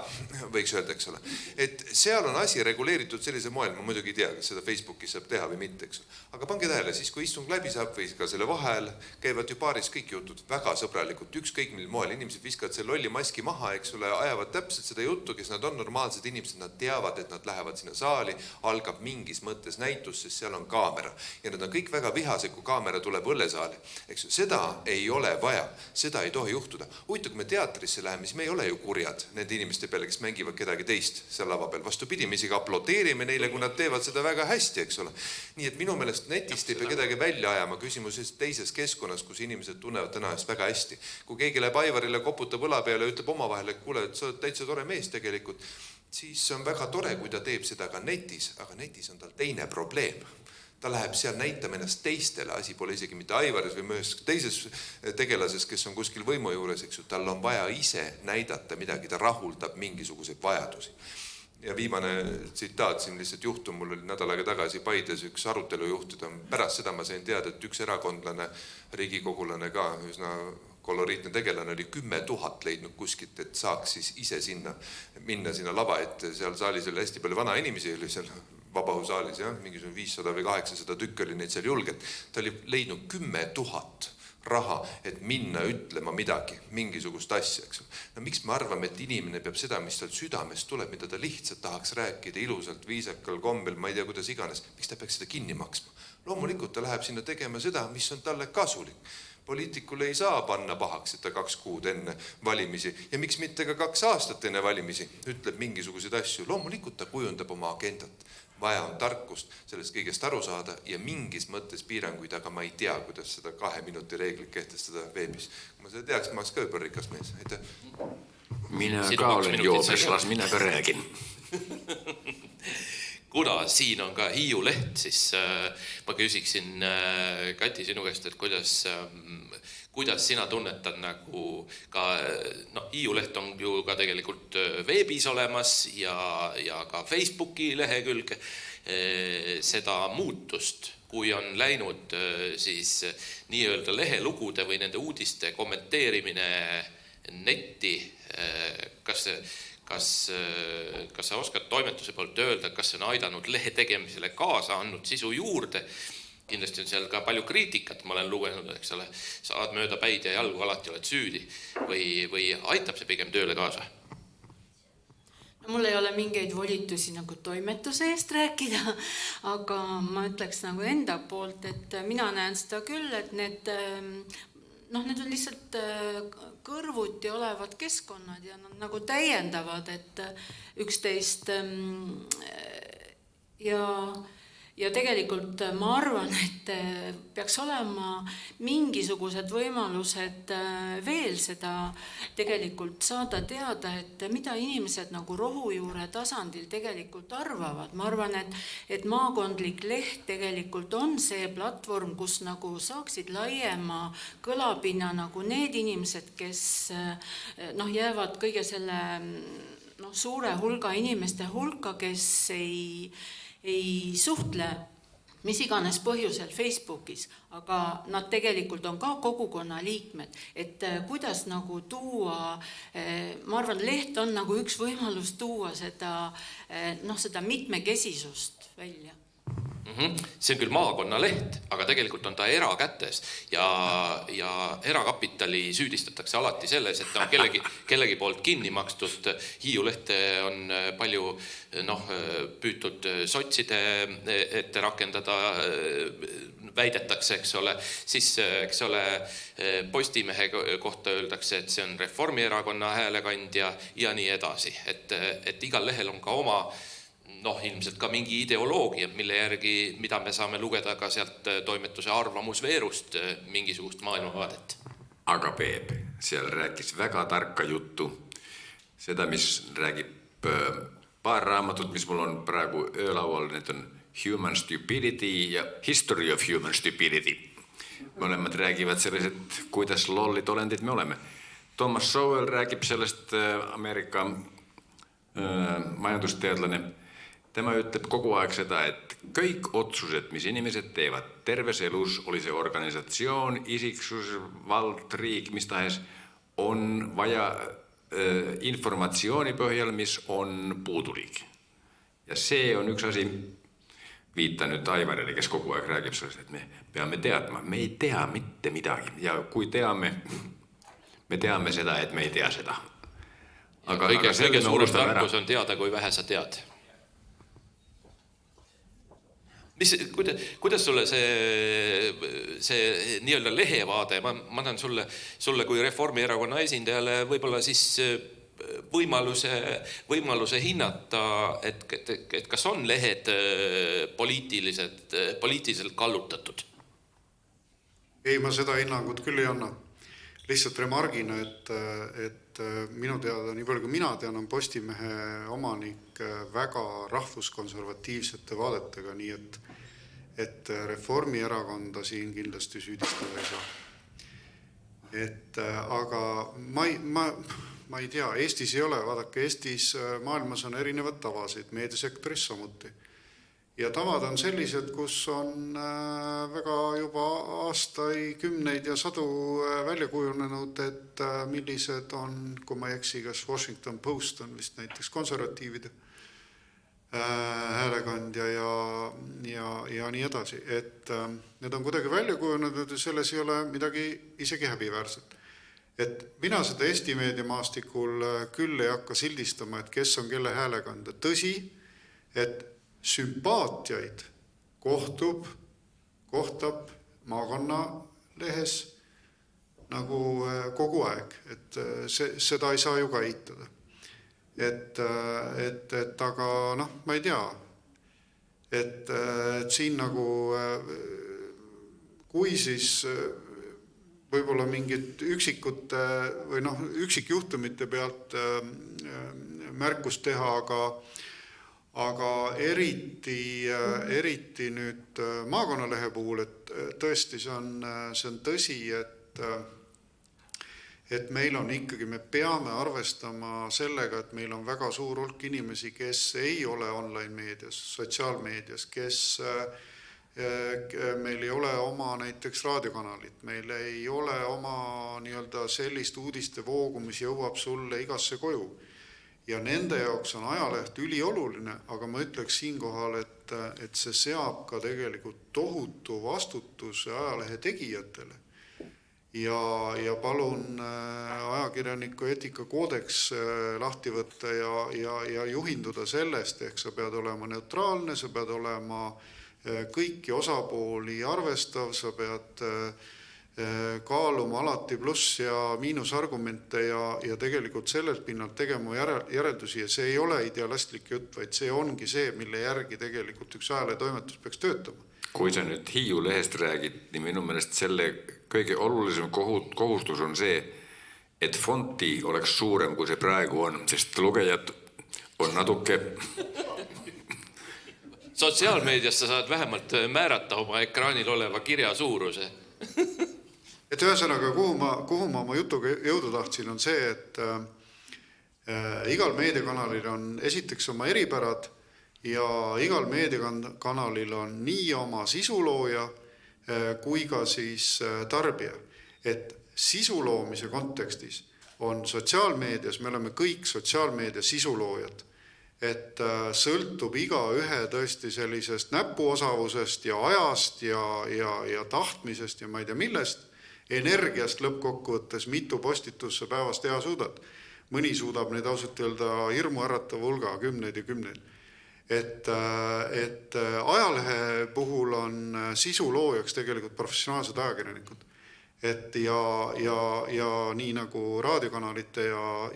võiks öelda, eks ole. Et seal on asi reguleeritud sellise moel, ma muidugi ei tea, kas seda Facebookis saab teha või mitte, eks ole. Aga pange tähele, siis kui istung läbi saab või ka selle vahel, käivad ju paaris kõik jutud väga sõbralikult, ükskõik mil moel. Inimesed viskavad selle lolli maski maha, eks ole, ajavad täpselt seda juttu, kes nad on normaalsed inimesed, nad teavad, et nad lähevad sinna saali, algab mingis mõttes näitus, sest seal on kaamera. Ja nad on kõik väga vihased, kui kaamera tuleb õllesaali. Eks seda ei ole vaja, seda ei tohi juhtuda. Huvitav, kui me teatrisse läheme, siis me ei ole ju kurjad nende inimeste peale, kes mängivad kedagi teist seal lava peal. Vastupidi, me isegi aplodeerime neile, kui nad teevad seda väga hästi, eks ole. Nii et minu meelest netist ei pea kedagi välja ajama, küsimus teises keskkonnas, kus inimesed tunnevad tänast väga hästi. Kui keegi läheb Aivarile, koputab õla peale ja ütleb omavahel, et kuule, et sa oled täitsa tore mees tegelikult, siis on väga tore, kui ta teeb seda ka netis, aga netis on tal teine probleem. Ta läheb seal näitama ennast teistele, asi pole isegi mitte Aivaris või mõnes teises tegelases, kes on kuskil võimu juures, eks ju, tal on vaja ise näidata midagi, ta rahuldab mingisuguseid vajadusi. Ja viimane tsitaat siin lihtsalt juhtum, mul oli nädal aega tagasi Paides üks arutelu juhtida. Pärast seda ma sain teada, et üks erakondlane, riigikogulane ka, üsna koloriitne tegelane oli 10 000 leidnud kuskilt, et saaks siis ise minna sinna lava ette. Seal saalis oli hästi palju vana inimesi, oli seal vabahusaalis, mingisugune 500 või 800 tükk oli neid seal julgelt. Ta oli leidnud 10 000 raha, et minna ütlema midagi, mingisugust asja, eks. No miks me arvame, et inimene peab seda, mis tal südamest tuleb, mida ta lihtsalt tahaks rääkida ilusalt, viisakal kombel, ma ei tea, kuidas iganes, miks ta peaks seda kinni maksma? Loomulikult ta läheb sinna tegema seda, mis on talle kasulik. Poliitikule ei saa panna pahaks, et ta 2 kuud enne valimisi ja miks mitte ka 2 aastat enne valimisi ütleb mingisuguseid asju. Loomulikult ta kujundab oma agendat. Vaja on tarkust sellest kõigest aru saada ja mingis mõttes piiranguid, aga ma ei tea, kuidas seda 2 minuti reeglit kehtestada veebis. Kui ma seda teaks, ma oleks ka juba rikas mees. Aitäh. Mina ka olen joobes, las mina ka räägin. kuna siin on ka Hiiu leht, siis ma küsiksin Kati sinu käest, et kuidas sina tunnetad nagu ka, Hiiu leht on ju ka tegelikult veebis olemas ja ka Facebooki lehekülg, seda muutust, kui on läinud siis nii-öelda lehelugude või nende uudiste kommenteerimine netti, kas sa oskad toimetuse poolt öelda, kas see on aidanud lehe tegemisele kaasa, andnud sisu juurde? Kindlasti on seal ka palju kriitikat, ma olen lugenud, eks ole, saad mööda päid ja jalgu, alati oled süüdi või aitab see pigem tööle kaasa? Mul ei ole mingeid volitusi nagu toimetuse eest rääkida, aga ma ütleks nagu enda poolt, et mina näen seda küll, et need on lihtsalt kõrvuti olevad keskkonnad ja nad nagu täiendavad, et üksteist ja tegelikult ma arvan, et peaks olema mingisugused võimalused veel seda tegelikult saada teada, et mida inimesed nagu rohujuure tasandil tegelikult arvavad. Ma arvan, et maakondlik leht tegelikult on see platvorm, kus nagu saaksid laiema kõlapinna nagu need inimesed, kes jäävad kõige selle suure hulga inimeste hulka, kes ei suhtle mis iganes põhjusel Facebookis, aga nad tegelikult on ka kogukonna liikmed, et kuidas nagu tuua, ma arvan, leht on nagu üks võimalus tuua seda mitmekesisust välja. See on küll maakonna leht, aga tegelikult on ta erakätes ja erakapitali süüdistatakse alati selles, et ta on kellegi poolt kinni makstud. Hiiu lehte on palju püütud sotside ette rakendada, väidetakse, eks ole, siis eks ole Postimehe kohta öeldakse, et see on Reformierakonna häälekandja ja nii edasi, et igal lehel on ka oma ilmselt ka mingi ideoloogia, mille järgi, mida me saame lugeda ka sealt toimetuse arvamusveerust mingisugust maailmavaadet. Aga Peep, seal rääkis väga tarka juttu. Seda, mis räägib paar raamatut, mis mul on praegu öölaual, need on Human Stupidity ja History of Human Stupidity. Mõlemad räägivad sellest, kuidas lollid olendid me oleme. Thomas Sowell räägib sellest Ameerika majandusteadlane. Tema ütleb kogu aeg seda, et kõik otsused, mis inimesed teevad terves elus, oli see organisatsioon, isiksus, vald, riik, mis tahes, on vaja informatsiooni põhjal, mis on puudulik. Ja see on üks asi, viita nüüd Aivarile, kes kogu aeg räägib sellest, et me peame teadma. Me ei tea mitte midagi ja kui teame, me teame seda, et me ei tea seda. Aga kõige suurem tarkus on teada, kui vähe sa tead. Kuidas sulle see nii-öelda lehevaade, ma annan sulle kui Reformierakonna esindajale võib-olla siis võimaluse hinnata, et kas on lehed poliitiliselt kallutatud? Ei, ma seda hinnangut küll ei anna. Lihtsalt remargina, et minu teada, nii palju kui mina tean, on Postimehe omanik väga rahvuskonservatiivsete vaadetega, nii et Reformierakonda siin kindlasti süüdistada ei saa. Aga ma ei tea, Eestis ei ole, vaadake, Eestis maailmas on erinevad tavasid, meediasektoris samuti. Ja tavad on sellised, kus on väga juba aastakümneid ja sadu välja kujunenud, et millised on, kui ma ei eksi, kas Washington Post on vist näiteks konservatiivide häälekandja ja nii edasi. Et need on kuidagi välja kujunenud ja selles ei ole midagi isegi häbiväärset. Et mina seda Eesti meediamaastikul küll ei hakka sildistama, et kes on kelle häälekandja. Tõsi, et sümpaatiaid kohtab maakonna lehes nagu kogu aeg, et seda ei saa ju ka eitada. Et aga ma ei tea, et siin nagu, kui siis võib-olla mingid üksikute või üksikjuhtumite pealt märkust teha, aga eriti nüüd maakonnalehe puhul, et tõesti see on tõsi, et meil on ikkagi, me peame arvestama sellega, et meil on väga suur hulk inimesi, kes ei ole online meedias, sotsiaalmeedias, meil ei ole oma näiteks raadiokanalit, meil ei ole oma nii-öelda sellist uudiste voogu, mis jõuab sulle igasse koju. Ja nende jaoks on ajaleht ülioluline, aga ma ütleks siinkohal, et see seab ka tegelikult tohutu vastutuse ajalehe tegijatele. Ja palun ajakirjaniku eetikakoodeks lahti võtta ja juhinduda sellest, ehk sa pead olema neutraalne, sa pead olema kõiki osapooli arvestav, sa pead kaaluma alati pluss ja miinusargumente ja tegelikult sellelt pinnalt tegema järeldusi ja see ei ole idealistlik jutt, vaid see ongi see, mille järgi tegelikult üks ajalehetoimetus peaks töötama. Kui sa nüüd Hiiu lehest räägid, niin minu meelest selle kõige olulisem kohustus on see, et fonti oleks suurem, kui see praegu on, sest lugejad on natuke... Sotsiaalmeedias sa saad vähemalt määrata oma ekraanil oleva kirja suuruse. Et ühesõnaga, kuhu ma oma jutuga jõuda tahtsin, on see, et igal meediakanalil on esiteks oma eripärad ja igal meediakanalil on nii oma sisulooja kui ka siis tarbija. Et sisuloomise kontekstis on sotsiaalmeedias, me oleme kõik sotsiaalmeedia sisuloojad, et sõltub iga ühe tõesti sellisest näpuosavusest ja ajast ja tahtmisest ja ma ei tea millest, energiast lõppkokkuvõttes mitu postitusse päevast teha suudad. Mõni suudab neid ausalt öelda hirmu äratav hulga, kümneid ja kümneid. Et ajalehe puhul on sisu loojaks tegelikult professionaalsed ajakirjanikud. Ja nii nagu raadiokanalite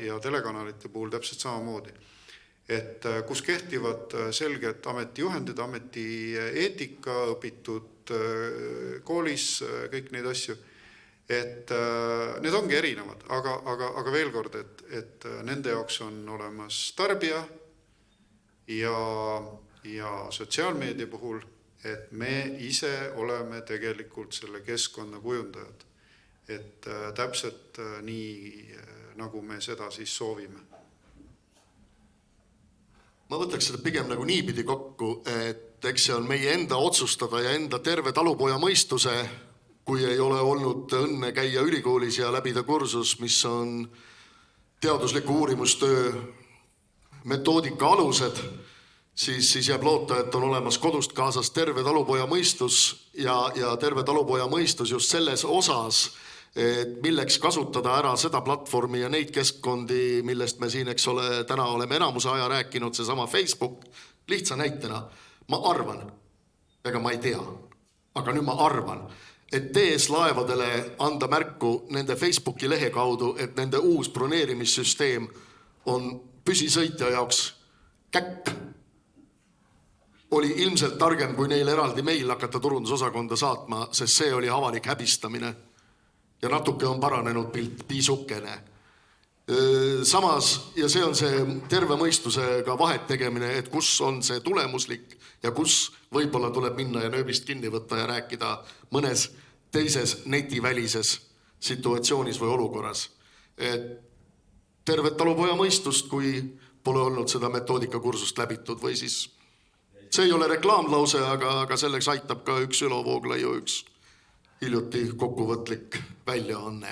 ja telekanalite puhul täpselt samamoodi. Et kus kehtivad selged ametijuhendid, ametieetika, õpitud koolis, kõik neid asju. Et need ongi erinevad, aga veel kord, et nende jaoks on olemas tarbija ja sotsiaalmeedia puhul, et me ise oleme tegelikult selle keskkonna kujundajad. Et täpselt nii, nagu me seda siis soovime. Ma võtaks seda pigem nagu niipidi kokku, et eks see on meie enda otsustada ja enda terve talupoja mõistuse, kui ei ole olnud õnne käia ülikoolis ja läbida kursus, mis on teadusliku uurimustöö metoodika alused, siis jääb loota, et on olemas kodust kaasas terve talupoja mõistus ja terve talupoja mõistus just selles osas, et milleks kasutada ära seda platvormi ja neid keskkondi, millest me siin, eks ole, täna oleme enamuse aja rääkinud, see sama Facebook, lihtsa näitena. Ma arvan, ega ma ei tea, aga nüüd ma arvan, et TS laevadele anda märku nende Facebooki lehe kaudu, et nende uus broneerimissüsteem on püsisõitja jaoks käkk. Oli ilmselt targem, kui neil eraldi meil hakata turundusosakonda saatma, sest see oli avalik häbistamine. Ja natuke on paranenud pilt piisukene. Samas, ja see on see terve mõistusega vahet tegemine, et kus on see tulemuslik ja kus võib-olla tuleb minna ja nööbist kinni võtta ja rääkida mõnes teises netivälises situatsioonis või olukorras. Et tervet talupoja mõistust, kui pole olnud seda metoodikakursust läbitud või siis see ei ole reklaamlause, aga selleks aitab ka üks Ülo Vooglaiu üks hiljuti kokkuvõtlik väljaanne.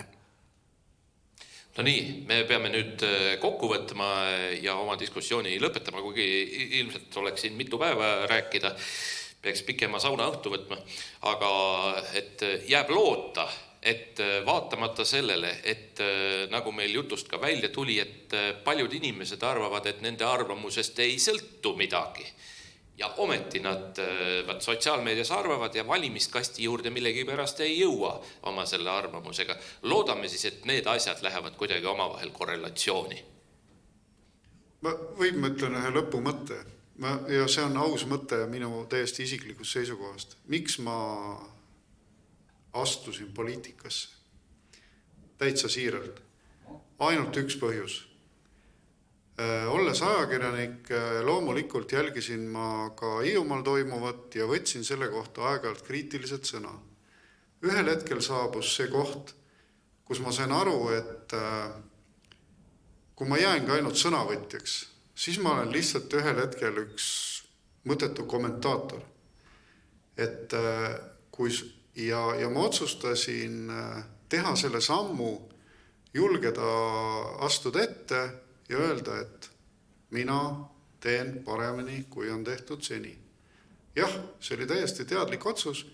No nii, me peame nüüd kokku võtma ja oma diskussiooni lõpetama, kuigi ilmselt oleks siin mitu päeva rääkida, peaks pikema sauna õhtu võtma, aga et jääb loota, et vaatamata sellele, et nagu meil jutust ka välja tuli, et paljud inimesed arvavad, et nende arvamusest ei sõltu midagi. Ja ometi nad sotsiaalmeedias arvavad ja valimiskasti juurde millegi pärast ei jõua oma selle arvamusega. Loodame siis, et need asjad lähevad kuidagi omavahel korrelatsiooni. Ma ütlen ühe lõpumõtte ja see on aus mõte minu täiesti isiklikust seisukohast. Miks ma astusin poliitikasse? Täitsa siiralt. Ainult üks põhjus. Olles ajakirjanik, loomulikult jälgisin ma ka Hiiumaal toimuvat ja võtsin selle kohta aeg-ajalt kriitiliselt sõna. Ühel hetkel saabus see koht, kus ma sain aru, et kui ma jäängi ainult sõnavõtjaks, siis ma olen lihtsalt ühel hetkel üks mõttetu kommentaator. Ja ma otsustasin teha selle sammu, julgeda astuda ette ja öelda, et mina teen paremini, kui on tehtud seni. Jah, see oli täiesti teadlik otsus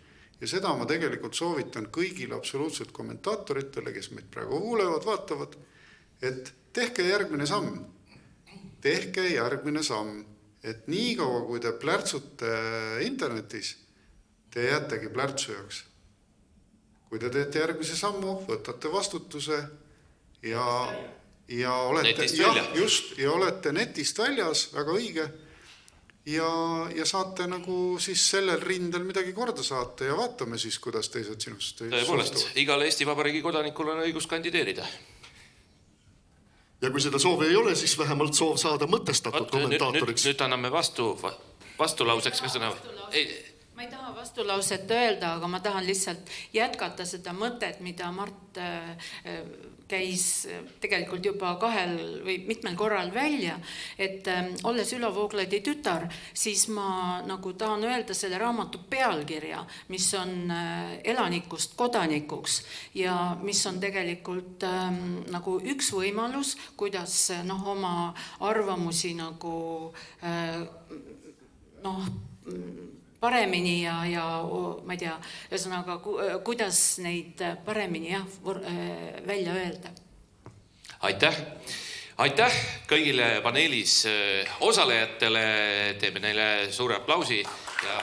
ja seda ma tegelikult soovitan kõigile absoluutselt kommentaatoritele, kes meid praegu kuulevad, vaatavad, et tehke järgmine samm. Tehke järgmine samm, et nii kaua, kui te plärtsute internetis, te jäätegi plärtsujaks. Kui te teete järgmise sammu, võtate vastutuse ja olete netist väljas, väga õige, ja saate nagu siis sellel rindel midagi korda saata ja vaatame siis, kuidas teised sinust tõepoolest, igal Eesti Vabariigi kodanikul on õigus kandideerida. Ja kui seda soovi ei ole, siis vähemalt soov saada mõtestatud kommentaatoriks. Nüüd anname vastulauseks ka sõna. Ma ei taha vastulauset öelda, aga ma tahan lihtsalt jätkata seda mõtet, mida Mart käis tegelikult juba kahel või mitmel korral välja, et olles Ülo Vooglaidi tütar, siis ma nagu tahan öelda selle raamatu pealkirja, mis on elanikust kodanikuks ja mis on tegelikult nagu üks võimalus, kuidas oma arvamusi nagu paremini ja ma ei tea, ühesõnaga, kuidas neid paremini välja öelda. Aitäh kõigile paneelis osalejatele, teeme neile suure aplausi ja